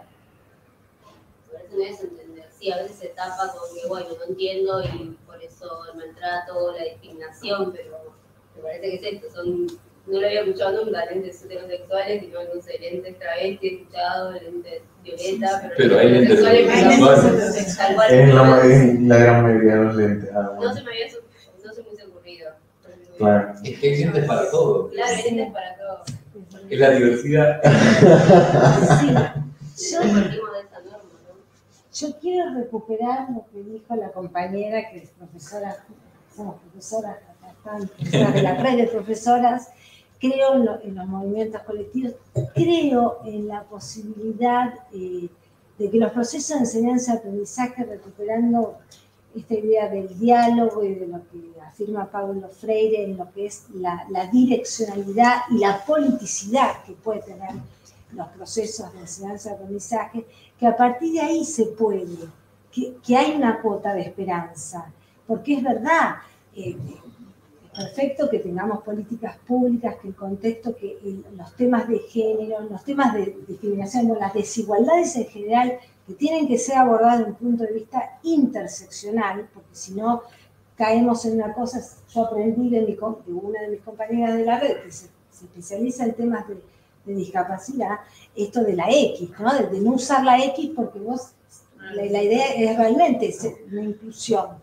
Por eso no es entender. Sí, a veces se tapa con que, bueno, no entiendo y por eso el maltrato, la discriminación, pero me parece que es esto. No lo había escuchado nunca, lentes heterosexuales, sino no sé, lentes travesti, he escuchado, lentes violeta, pero hay lentes heterosexuales. Tal cual. Es la gran mayoría de los lentes. No se me hubiese ocurrido. Claro. Es que hay lentes para todo. Claro, hay lentes para todo. Es la diversidad. Sí. Yo quiero recuperar lo que dijo la compañera, que es profesora, somos profesoras, de la red de profesoras. Creo en los movimientos colectivos, creo en la posibilidad de que los procesos de enseñanza-aprendizaje, recuperando esta idea del diálogo y de lo que afirma Paulo Freire en lo que es la direccionalidad y la politicidad que puede tener los procesos de enseñanza-aprendizaje, que a partir de ahí se puede, que hay una cuota de esperanza, porque es verdad, es perfecto que tengamos políticas públicas, que el contexto, que los temas de género, los temas de discriminación, las desigualdades en general, que tienen que ser abordadas desde un punto de vista interseccional, porque si no caemos en una cosa, yo aprendí de una de mis compañeras de la red, que se especializa en temas de discapacidad, esto de la X, ¿no? De no usar la X porque la idea es realmente una inclusión.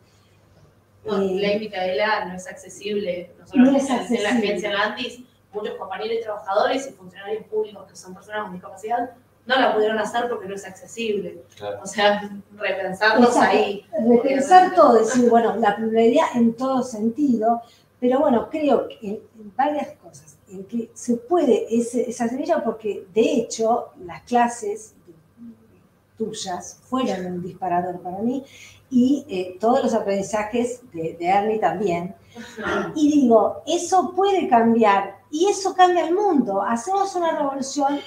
Ley Micaela no es accesible. No es accesible. En la agencia Landis, muchos compañeros y trabajadores y funcionarios públicos que son personas con discapacidad no la pudieron hacer porque no es accesible. Claro. O sea, repensarlos ahí. Repensar todo, decir, bueno, la pluralidad en todo sentido, pero bueno, creo que en varias cosas, en que se puede esa semilla, porque de hecho las clases tuyas fueron un disparador para mí, y todos los aprendizajes de Ernie también. Y digo, eso puede cambiar, y eso cambia el mundo. Hacemos una revolución,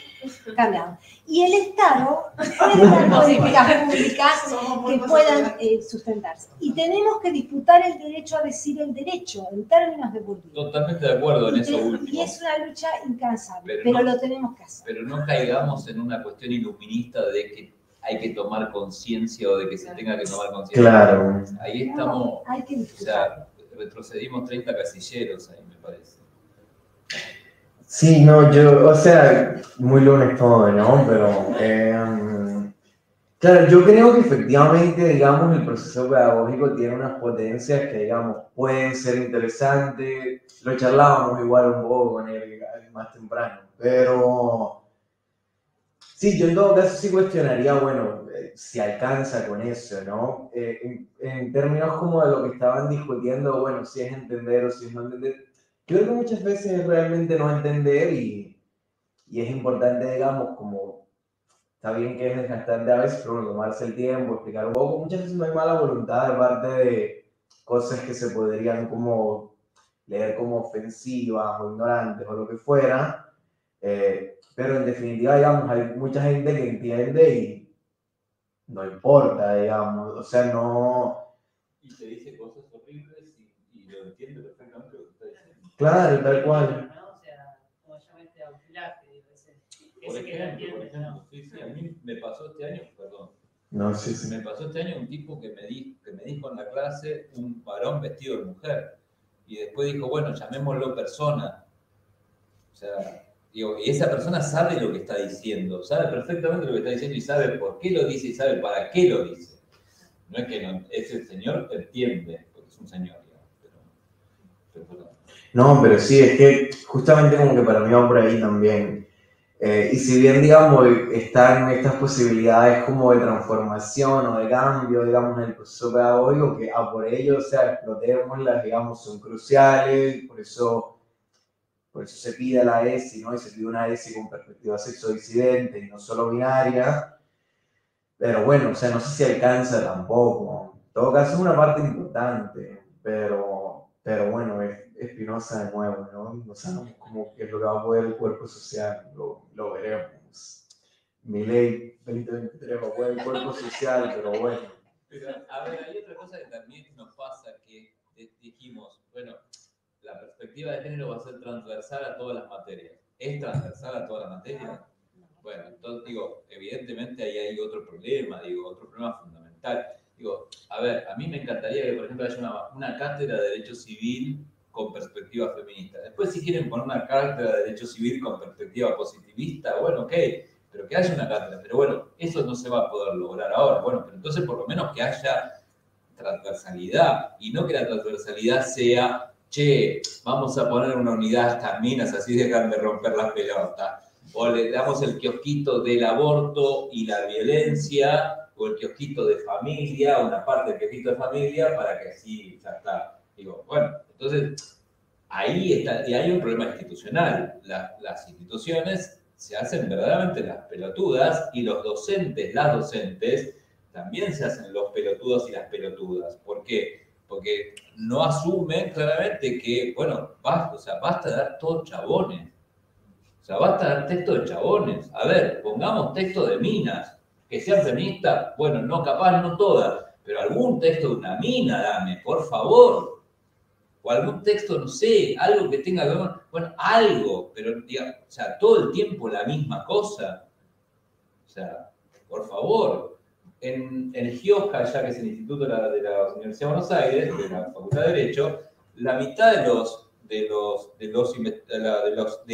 cambiamos. Y el Estado puede dar políticas públicas que puedan sustentarse. Y tenemos que disputar el derecho a decir el derecho, en términos de Bourdieu. Totalmente de acuerdo en eso último. Y es una lucha incansable, pero lo tenemos que hacer. Pero no caigamos en una cuestión iluminista de que hay que tomar conciencia o de que se tenga que tomar conciencia. Claro. Ahí estamos, hay que disfrutar. O sea, retrocedimos 30 casilleros ahí, me parece. Sí, no, o sea, muy lunes todo, ¿no? Pero, claro, yo creo que efectivamente, digamos, el proceso pedagógico tiene unas potencias que, digamos, pueden ser interesantes. Lo charlábamos igual un poco con él más temprano, pero sí, yo en todo caso sí cuestionaría, bueno, si alcanza con eso, ¿no? En términos como de lo que estaban discutiendo, bueno, si es entender o si es no entender. Yo creo que muchas veces es realmente no entender y es importante, digamos, como está bien que es desgastante a veces, pero bueno, tomarse el tiempo, explicar un poco. Muchas veces no hay mala voluntad de parte de cosas que se podrían como leer como ofensivas o ignorantes o lo que fuera, pero en definitiva, digamos, hay mucha gente que entiende y no importa, digamos, o sea, no... Y te dice cosas horribles y lo entiende perfectamente lo que está diciendo. Claro, tal cual. ¿No? O sea, como llama este auxilaje, por ejemplo, sí, a mí me pasó este año, perdón. No, sí. Me pasó este año un tipo que me dijo en la clase un varón vestido de mujer. Y después dijo, bueno, llamémoslo persona. O sea, digo, y esa persona sabe lo que está diciendo, sabe perfectamente lo que está diciendo y sabe por qué lo dice y sabe para qué lo dice. No es que no, ese señor entiende, porque es un señor, digamos, pero no, pero sí, es que justamente como que para mí va por ahí también. Y si bien, digamos, están estas posibilidades como de transformación o de cambio, digamos, en el proceso pedagógico, que a por ello, o sea, explotémoslas, digamos, son cruciales, por eso se pide la ESI, ¿no? Y se pide una ESI con perspectiva sexodisidente y no solo binaria. Pero bueno, o sea, no sé si alcanza tampoco. En todo caso es una parte importante, pero bueno, Espinosa de nuevo, ¿no? No sabemos cómo qué es lo que va a poder el cuerpo social, lo veremos. Milei 2023 va a poder el cuerpo social, pero bueno. Pero, a ver, hay otra cosa que también nos pasa, que dijimos, bueno, la perspectiva de género va a ser transversal a todas las materias. ¿Es transversal a todas las materias? Bueno, entonces digo, evidentemente ahí hay otro problema fundamental. Digo, a ver, a mí me encantaría que, por ejemplo, haya una cátedra de Derecho Civil con perspectiva feminista. Después, si quieren poner una cátedra de Derecho Civil con perspectiva positivista, bueno, ok, pero que haya una cátedra. Pero bueno, eso no se va a poder lograr ahora. Bueno, pero entonces por lo menos que haya transversalidad, y no que la transversalidad sea, che, vamos a poner una unidad a estas minas, así dejan de romper las pelotas. O le damos el kiosquito del aborto y la violencia, o el kiosquito de familia, una parte del kiosquito de familia, para que así ya está. Digo, bueno, entonces ahí está, y hay un problema institucional. Las instituciones se hacen verdaderamente las pelotudas y los docentes, las docentes, también se hacen los pelotudos y las pelotudas. ¿Por qué? Porque no asumen claramente que, bueno, basta de dar todos chabones. O sea, basta de dar texto de chabones. A ver, pongamos texto de minas. Que sean feministas, bueno, no, capaz no todas, pero algún texto de una mina dame, por favor. O algún texto, no sé, algo que tenga que ver, bueno, algo, pero, digamos, o sea, todo el tiempo la misma cosa. O sea, por favor. en el GIOJA, ya que es el Instituto de la Universidad de Buenos Aires, de la Facultad de Derecho, la mitad de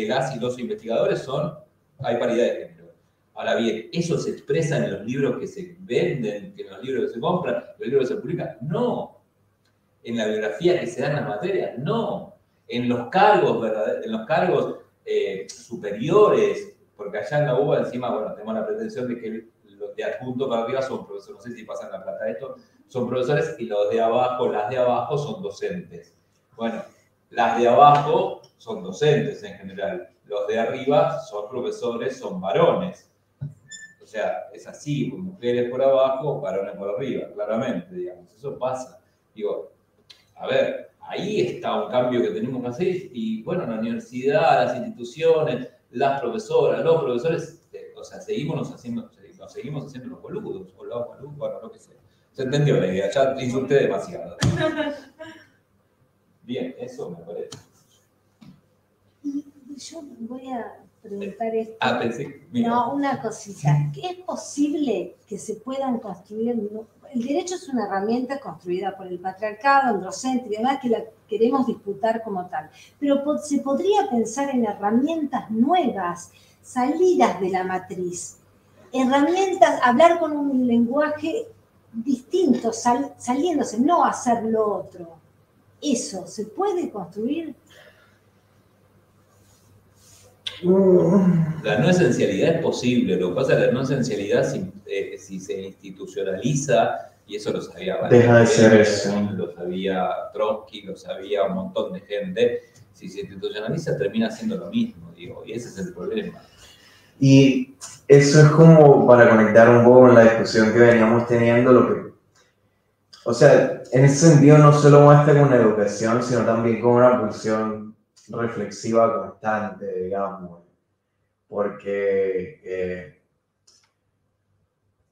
las y los investigadores hay paridad de género. Ahora bien, ¿eso se expresa en los libros que se venden, en los libros que se compran, en los libros que se publican? No. ¿En la biografía que se da en las materias? No. En los cargos, ¿verdad? En los cargos superiores, porque allá en la UBA encima, bueno, tenemos la pretensión de que los de adjunto para arriba son profesores, no sé si pasan la plata de esto, son profesores, y los de abajo, las de abajo son docentes. Bueno, las de abajo son docentes en general, los de arriba son profesores, son varones. O sea, es así, mujeres por abajo, varones por arriba, claramente, digamos, eso pasa. Digo, a ver, ahí está un cambio que tenemos que hacer, y bueno, la universidad, las instituciones, las profesoras, los profesores, o sea, seguimos haciendo los boludos, o los boludos, bueno, lo que sea. Se entendió la idea, ya te insulté demasiado. Bien, eso me parece. Y yo voy a preguntar esto. Pensé, mira. No, una cosita. ¿Es posible que se puedan construir? El derecho es una herramienta construida por el patriarcado, androcéntrico y demás, que la queremos disputar como tal. Pero se podría pensar en herramientas nuevas, salidas de la matriz. Herramientas, hablar con un lenguaje distinto, saliéndose, no hacer lo otro. ¿Eso se puede construir? La no esencialidad es posible, lo que pasa es que la no esencialidad, si se institucionaliza, y eso lo sabía deja de ser eso. Lo sabía Trotsky, lo sabía un montón de gente, si se institucionaliza termina siendo lo mismo, digo, y ese es el problema. Y eso es como para conectar un poco con la discusión que veníamos teniendo, o sea, en ese sentido no solo basta con una educación, sino también con una pulsión reflexiva constante, digamos, porque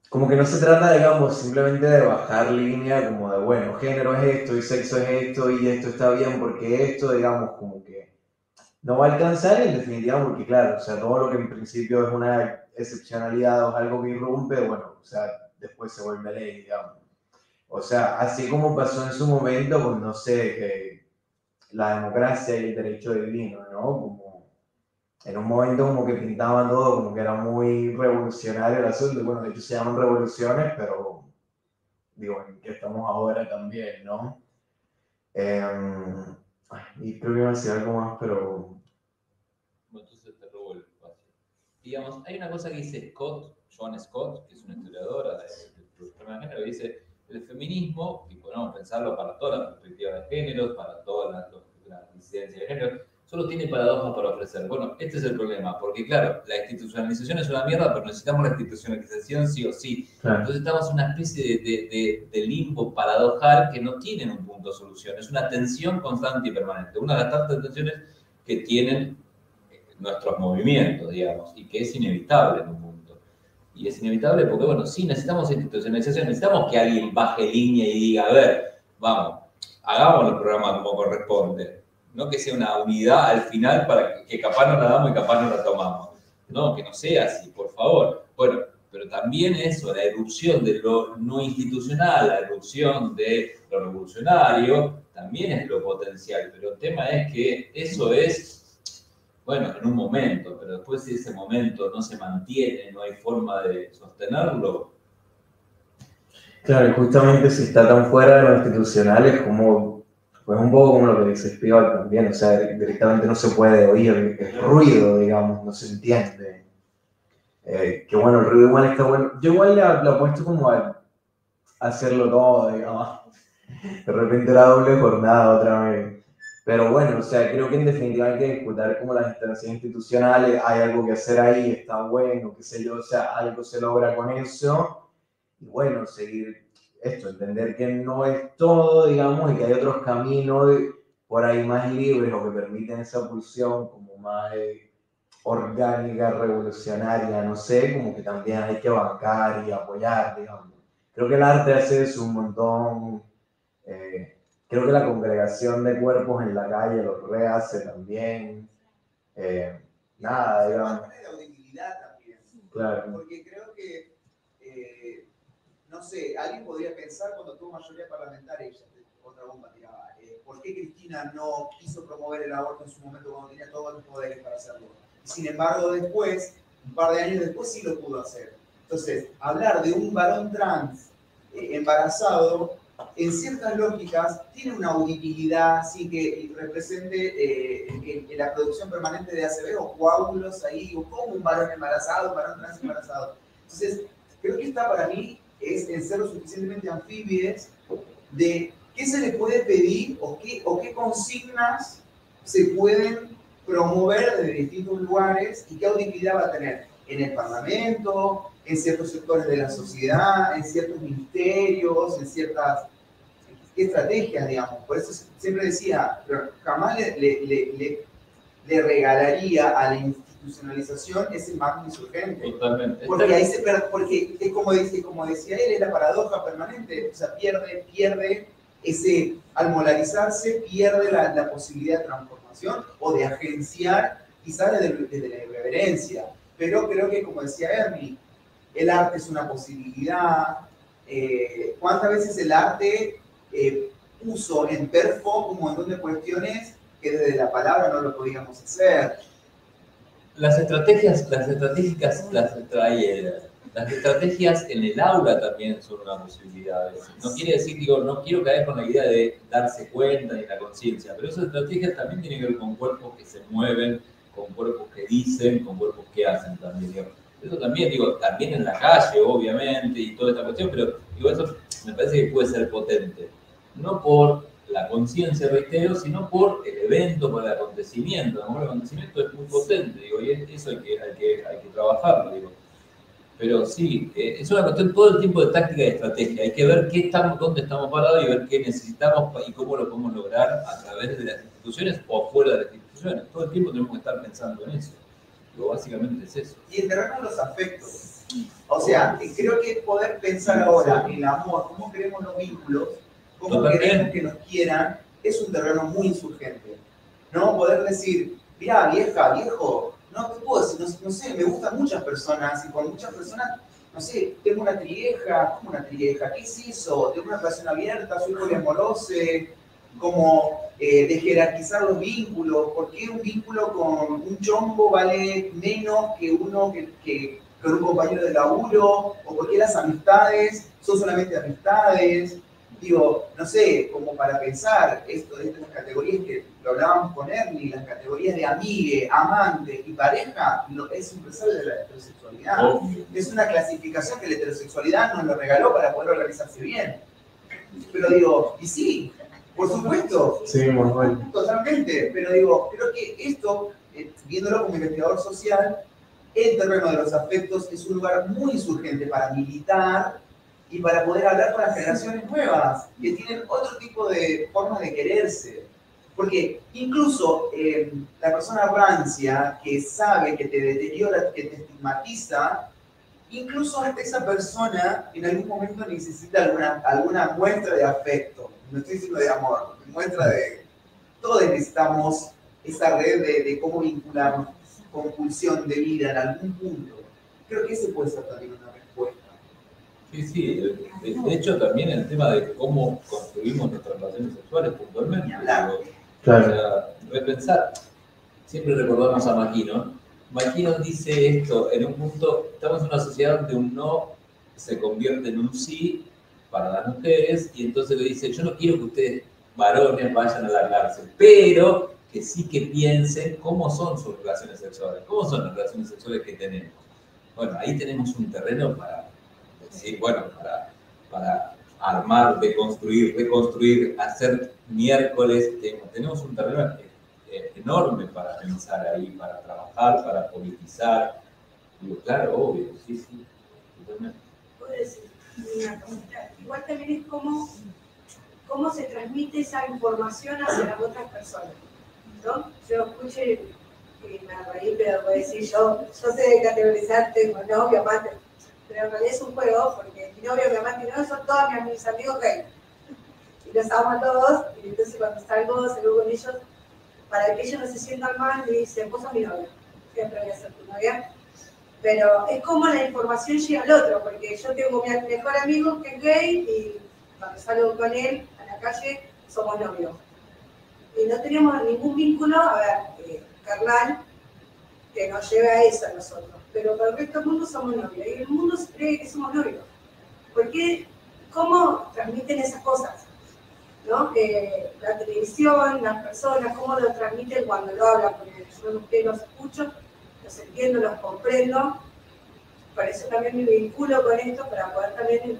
como que no se trata, digamos, simplemente de bajar línea, como de, bueno, género es esto y sexo es esto y esto está bien porque esto, digamos, como que no va a alcanzar en definitiva, porque claro, o sea, todo lo que en principio es una excepcionalidad o es algo que irrumpe, bueno, o sea, después se vuelve ley, digamos. O sea, así como pasó en su momento con, no sé, la democracia y el derecho divino, ¿no? Como en un momento como que pintaban todo como que era muy revolucionario el asunto, y bueno, de hecho se llaman revoluciones, pero digo, en que estamos ahora también, ¿no? Y creo que iba a decir algo más, pero... Bueno, entonces te robo el espacio. Digamos, hay una cosa que dice Joan Scott, que es una historiadora del problema de género, que dice: el feminismo, y podemos pensarlo para todas las perspectivas de género, para todas las disidencias de género, solo tiene paradojas para ofrecer. Bueno, este es el problema, porque claro, la institucionalización es una mierda, pero necesitamos la institucionalización sí o sí. Claro. Entonces estamos en una especie de limbo paradojal que no tienen un punto de solución, es una tensión constante y permanente, una de las tantas tensiones que tienen nuestros movimientos, digamos, y que es inevitable en un punto. Y es inevitable porque, bueno, sí, necesitamos institucionalización, necesitamos que alguien baje línea y diga, a ver, vamos, hagamos el programa como corresponde. No que sea una unidad al final para que capaz no la damos y capaz no la tomamos. No, que no sea así, por favor. Bueno, pero también eso, la erupción de lo no institucional, la erupción de lo revolucionario, también es lo potencial. Pero el tema es que eso es... bueno, en un momento, pero después si ese momento no se mantiene, no hay forma de sostenerlo. Claro, y justamente si está tan fuera de lo institucional es como, pues un poco como lo que dice Spivak también, o sea, directamente no se puede oír, es ruido, digamos, no se entiende. Que bueno, el ruido igual está bueno. Yo igual le apuesto como a hacerlo todo, digamos. De repente la doble jornada otra vez. Pero bueno, o sea, creo que en definitiva hay que discutir como las instancias institucionales, hay algo que hacer ahí, está bueno, qué sé yo, o sea, algo se logra con eso. Y bueno, seguir esto, entender que no es todo, digamos, y que hay otros caminos por ahí más libres o que permiten esa pulsión como más orgánica, revolucionaria, no sé, como que también hay que bancar y apoyar, digamos. Creo que el arte hace eso un montón. Creo que la congregación de cuerpos en la calle lo rehace también. Nada, digamos. La utilidad también. Claro. Porque creo que no sé, alguien podría pensar cuando tuvo mayoría parlamentaria, otra bomba tiraba, ¿por qué Cristina no quiso promover el aborto en su momento cuando tenía todos los poderes para hacerlo? Sin embargo, después, un par de años después, sí lo pudo hacer. Entonces, hablar de un varón trans embarazado, en ciertas lógicas, tiene una audibilidad, sí, que represente la producción permanente de ACV o coágulos ahí, o como un varón embarazado, un varón trans embarazado. Entonces, creo que esta para mí es en ser lo suficientemente anfibies de qué se le puede pedir o qué consignas se pueden promover desde distintos lugares y qué audibilidad va a tener en el Parlamento, en ciertos sectores de la sociedad, en ciertos ministerios, en ciertas estrategias, digamos. Por eso siempre decía, pero jamás le regalaría a la institucionalización ese magno insurgente. Totalmente. Porque ahí porque es como decía él, es la paradoja permanente, o sea, pierde ese, al molarizarse, pierde la posibilidad de transformación o de agenciar, quizás desde la irreverencia. Pero creo que, como decía Ernie, el arte es una posibilidad. ¿Cuántas veces el arte puso en perfo un montón de cuestiones que desde la palabra no lo podíamos hacer? Las estrategias en el aula también son una posibilidad. No quiere decir, no quiero caer con la idea de darse cuenta ni la conciencia, pero esas estrategias también tienen que ver con cuerpos que se mueven, con cuerpos que dicen, con cuerpos que hacen también. Eso también, también en la calle, obviamente, y toda esta cuestión, pero eso me parece que puede ser potente. No por la conciencia, reitero, sino por el evento, por el acontecimiento. El acontecimiento es muy potente, y eso hay que trabajarlo, Pero sí, es una cuestión todo el tiempo de táctica y estrategia. Hay que ver dónde estamos parados y ver qué necesitamos y cómo lo podemos lograr a través de las instituciones o fuera de las instituciones. Todo el tiempo tenemos que estar pensando en eso. Básicamente es eso. Y el terreno de los afectos. O sea, creo que poder pensar ahora en el amor, cómo queremos los vínculos, cómo queremos que nos quieran, es un terreno muy insurgente. ¿No? Poder decir, mirá, vieja, viejo, no te puedo decir, no sé, me gustan muchas personas y con muchas personas, no sé, tengo una trieja, ¿cómo una trieja? ¿Qué es eso? Tengo una relación abierta, soy poliamoroso, como de jerarquizar los vínculos. ¿Por qué un vínculo con un chongo vale menos que uno que con un compañero de laburo? ¿O por qué las amistades son solamente amistades? No sé, como para pensar esto de estas categorías que lo hablábamos con Ernie, las categorías de amigue, amante y pareja, es un presagio de la heterosexualidad. Es una clasificación que la heterosexualidad nos lo regaló para poder organizarse bien. Pero y sí, por supuesto, sí, muy bueno. Totalmente, pero creo que esto, viéndolo como investigador social, el terreno de los afectos es un lugar muy insurgente para militar y para poder hablar con las generaciones nuevas, que tienen otro tipo de formas de quererse. Porque incluso la persona rancia, que sabe que te deteriora, que te estigmatiza, incluso hasta esa persona en algún momento necesita alguna muestra de afecto. No estoy diciendo de amor, muestra de... Todos necesitamos esa red de cómo vincularnos con pulsión de vida en algún punto. Creo que ese puede ser también una respuesta. Sí, de hecho también el tema de cómo construimos nuestras relaciones sexuales puntualmente. Claro. O sea, repensar, siempre recordamos a Maquino. Maquino dice esto, en un punto, estamos en una sociedad donde un no se convierte en un sí para las mujeres, y entonces le dice, yo no quiero que ustedes, varones, vayan a la cárcel, pero que sí que piensen cómo son sus relaciones sexuales, cómo son las relaciones sexuales que tenemos. Bueno, ahí tenemos un terreno para decir, para armar, reconstruir, hacer miércoles, tenemos un terreno enorme para pensar ahí, para trabajar, para politizar. Claro, obvio, sí, totalmente. Puedo decir una pregunta. Igual también es cómo se transmite esa información hacia las otras personas, ¿no? Yo escucho y me reí, pero voy a decir, yo sé de categorizar, tengo novio, amante, pero en realidad es un juego, porque mi novio, mi amante, no, son todos mis amigos gays. Y los amo a todos, y entonces cuando salgo con ellos, para que ellos no se sientan mal, me dicen, vos sos mi novia, siempre voy a ser tu novia. Pero es como la información llega al otro, porque yo tengo mi mejor amigo que es gay y cuando salgo con él a la calle somos novios. Y no tenemos ningún vínculo, a ver, carnal, que nos lleve a eso a nosotros. Pero para el resto del mundo somos novios. Y el mundo se cree que somos novios. Porque, ¿cómo transmiten esas cosas? ¿No? Que la televisión, las personas, ¿cómo lo transmiten cuando lo hablan? Porque yo a ustedes los escucho, los entiendo, los comprendo. Por eso también me vinculo con esto, para poder también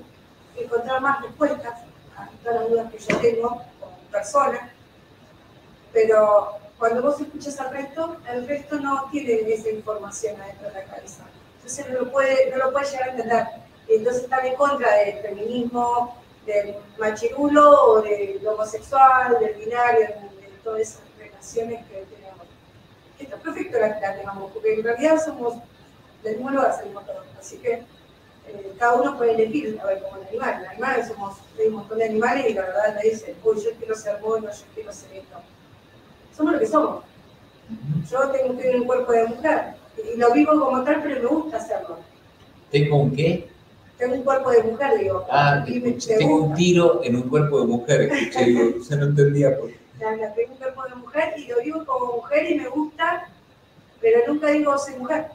encontrar más respuestas a todas las dudas que yo tengo como persona. Pero cuando vos escuchas al resto, el resto no tiene esa información adentro de la cabeza. Entonces no lo puede llegar a entender. Y entonces están en contra del feminismo, del machirulo o del homosexual, del binario, de todas esas relaciones que tenemos. Está perfecto la tengamos, porque en realidad somos del mismo lugar, salimos todos. Así que cada uno puede elegir, a ver, como el animal. El animal somos un montón de animales y la verdad le dicen, uy, yo quiero ser mono, yo quiero ser esto. Somos lo que somos. Yo tengo un cuerpo de mujer y lo vivo como tal, pero me gusta hacerlo. ¿Tengo un qué? Tengo un cuerpo de mujer, digo. Tengo un tiro en un cuerpo de mujer, escuché, digo, se no entendía por qué. Tengo un cuerpo de mujer y lo vivo como mujer y me gusta, pero nunca digo soy mujer.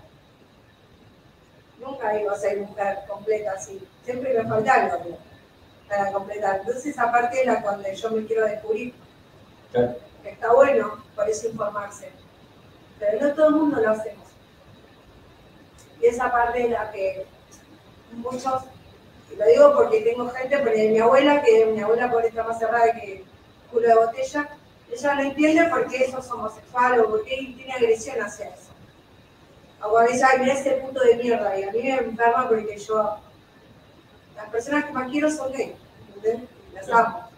Nunca digo soy mujer completa así. Siempre me falta algo para completar. Entonces, aparte de cuando yo me quiero descubrir, Claro. está bueno, por eso informarse. Pero no todo el mundo lo hacemos. Y esa parte es la que muchos, y lo digo porque tengo gente, porque mi abuela por esta más cerrada que culo de botella, ella no entiende por qué sos homosexual o por qué tiene agresión hacia eso. O cuando dice, ay, mira ese puto de mierda, y a mí me enferma porque las personas que más quiero son gays, ¿entendés? Las amo.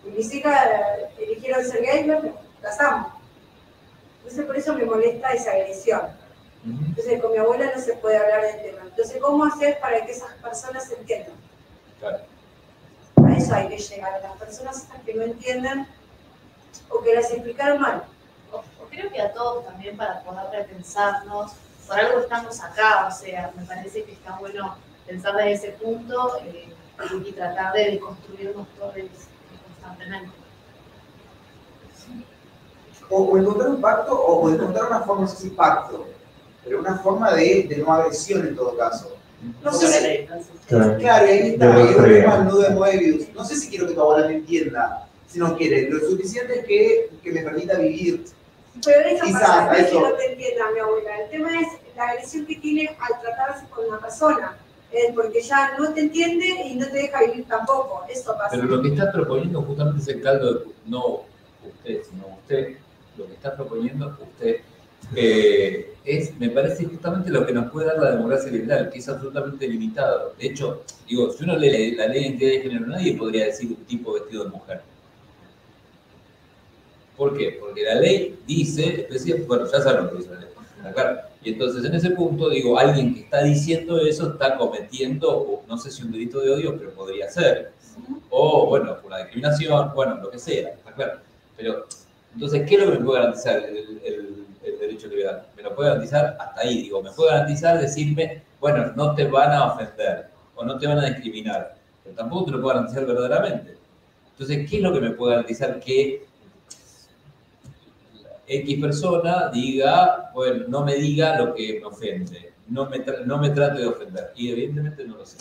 Y mis hijas eligieron ser gays, las amo. Entonces por eso me molesta esa agresión. Entonces con mi abuela no se puede hablar del tema. Entonces, ¿cómo hacer para que esas personas se entiendan? Claro. A eso hay que llegar, a las personas estas que no entienden o que las explicaron mal. O creo que a todos también para poder repensarnos, por algo estamos acá, o sea, me parece que está bueno pensar desde ese punto y tratar de construirnos todos constantemente. O encontrar un pacto o encontrar una forma, no sé si pacto, pero una forma de no agresión en todo caso. No sé si, claro, y ahí está, el tema del nudo de Moebius. No sé si quiero que tu abuela me entienda, si no quiere, lo suficiente es que me permita vivir. Pero eso quizás, pasa, no es eso. que no te entienda mi abuela, el tema es la agresión que tiene al tratarse con una persona, porque ya no te entiende y no te deja vivir tampoco, eso pasa. Pero lo que está proponiendo justamente es el caldo de, no usted, sino usted, lo que está proponiendo usted, me parece justamente lo que nos puede dar la democracia liberal, que es absolutamente limitado. De hecho, digo, si uno lee la ley de identidad de género, nadie podría decir un tipo vestido de mujer. ¿Por qué? Porque la ley dice, bueno, ya saben lo que dice la ley, claro. Y entonces en ese punto, digo, alguien que está diciendo eso está cometiendo, no sé si un delito de odio, pero podría ser. O, bueno, por la discriminación, bueno, lo que sea, está claro. Pero, entonces, ¿qué es lo que me puede garantizar el derecho liberal? Me lo puede garantizar hasta ahí, digo, me puede garantizar decirme, bueno, no te van a ofender, o no te van a discriminar, pero tampoco te lo puedo garantizar verdaderamente. Entonces, ¿qué es lo que me puede garantizar que X persona diga, bueno, no me diga lo que me ofende, no me trate de ofender? Y evidentemente no lo sé.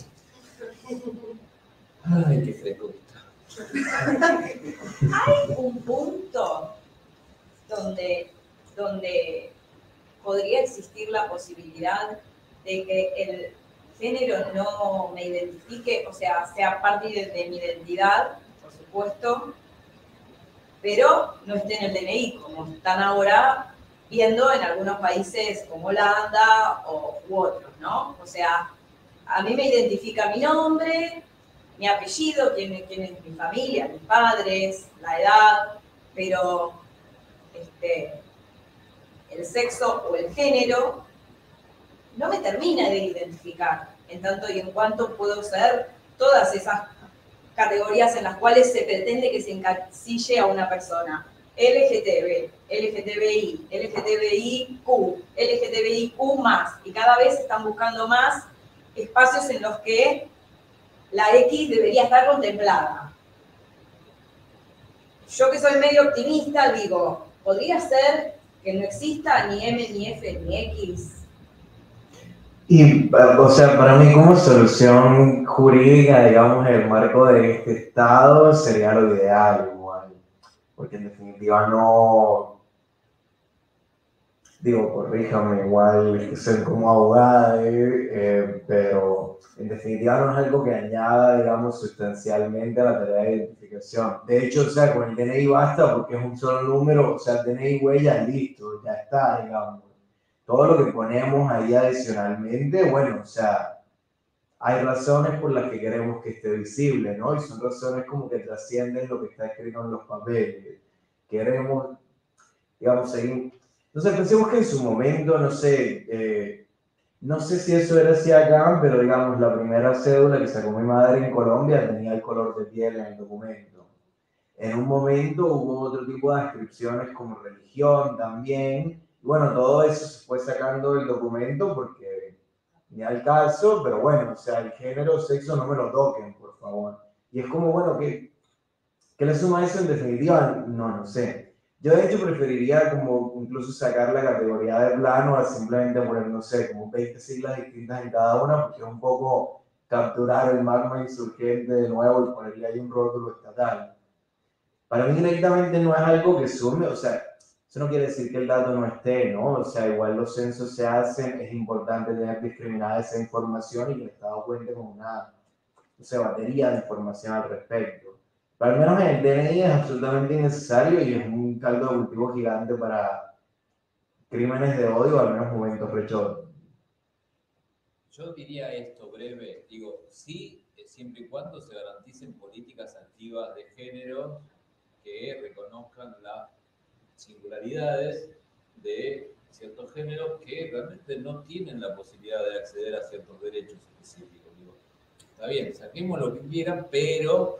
Ay, qué fresco que está. Hay un punto donde podría existir la posibilidad de que el género no me identifique, o sea parte de mi identidad, por supuesto, pero no esté en el DNI, como están ahora viendo en algunos países como Holanda u otros, ¿no? O sea, a mí me identifica mi nombre, mi apellido, quién es mi familia, mis padres, la edad, pero el sexo o el género no me termina de identificar, en tanto y en cuanto puedo ser todas esas categorías en las cuales se pretende que se encasille a una persona. LGTB, LGTBI, LGTBIQ, LGTBIQ+, y cada vez están buscando más espacios en los que la X debería estar contemplada. Yo que soy medio optimista digo, ¿podría ser que no exista ni M, ni F, ni X? Y, o sea, para mí como solución jurídica, digamos, el marco de este Estado sería lo ideal igual, porque en definitiva no, digo, corríjame, igual que soy como abogada, pero en definitiva no es algo que añada, digamos, sustancialmente a la tarea de identificación. De hecho, o sea, con el DNI basta porque es un solo número, o sea, DNI huella, listo, ya está, digamos. Todo lo que ponemos ahí adicionalmente, bueno, o sea, hay razones por las que queremos que esté visible, ¿no? Y son razones como que trascienden lo que está escrito en los papeles. Queremos, digamos, seguir. Entonces pensemos que en su momento, no sé si eso era así acá, pero digamos, la primera cédula que sacó mi madre en Colombia tenía el color de piel en el documento. En un momento hubo otro tipo de descripciones como religión también. Y bueno, todo eso se fue sacando del documento porque ni al caso, pero bueno, o sea, el género, sexo no me lo toquen, por favor. Y es como, bueno, ¿qué le suma eso en definitiva? No sé. Yo de hecho preferiría como incluso sacar la categoría de plano a simplemente poner, no sé, como 20 siglas distintas en cada una, porque es un poco capturar el magma insurgente de nuevo y ponerle ahí un rótulo estatal. Para mí directamente no es algo que sume, o sea, eso no quiere decir que el dato no esté, ¿no? O sea, igual los censos se hacen, es importante tener discriminada esa información y que el Estado cuente con una, no sé, batería de información al respecto. Pero al menos en el DNI es absolutamente innecesario y es un caldo de cultivo gigante para crímenes de odio, al menos momentos rechotos. Yo diría esto breve, digo, sí, siempre y cuando se garanticen políticas activas de género que reconozcan las singularidades de ciertos géneros que realmente no tienen la posibilidad de acceder a ciertos derechos específicos. Digo, está bien, saquemos lo que quieran, pero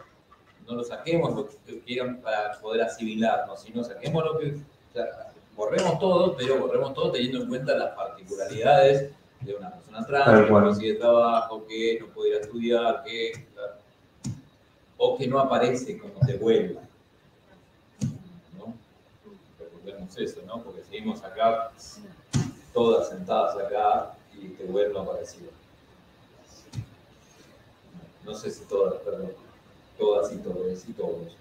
no lo saquemos lo que quieran para poder asimilarnos, sino saquemos lo que... O sea, borremos todo, pero borremos todo teniendo en cuenta las particularidades de una persona trans que no consigue trabajo, que no puede ir a estudiar, o que no aparece como de vuelta. ¿No? Recordemos eso, ¿no? Porque seguimos acá, todas sentadas acá, y te vuelvo aparecido. No sé si todas, perdón. Todas y todos y todos.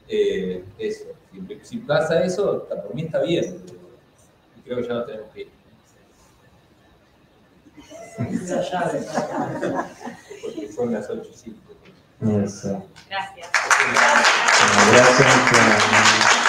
Eso. Si pasa eso, por mí está bien. Y creo que ya no tenemos que ir. Porque son las 8:05. Eso. Gracias. Gracias.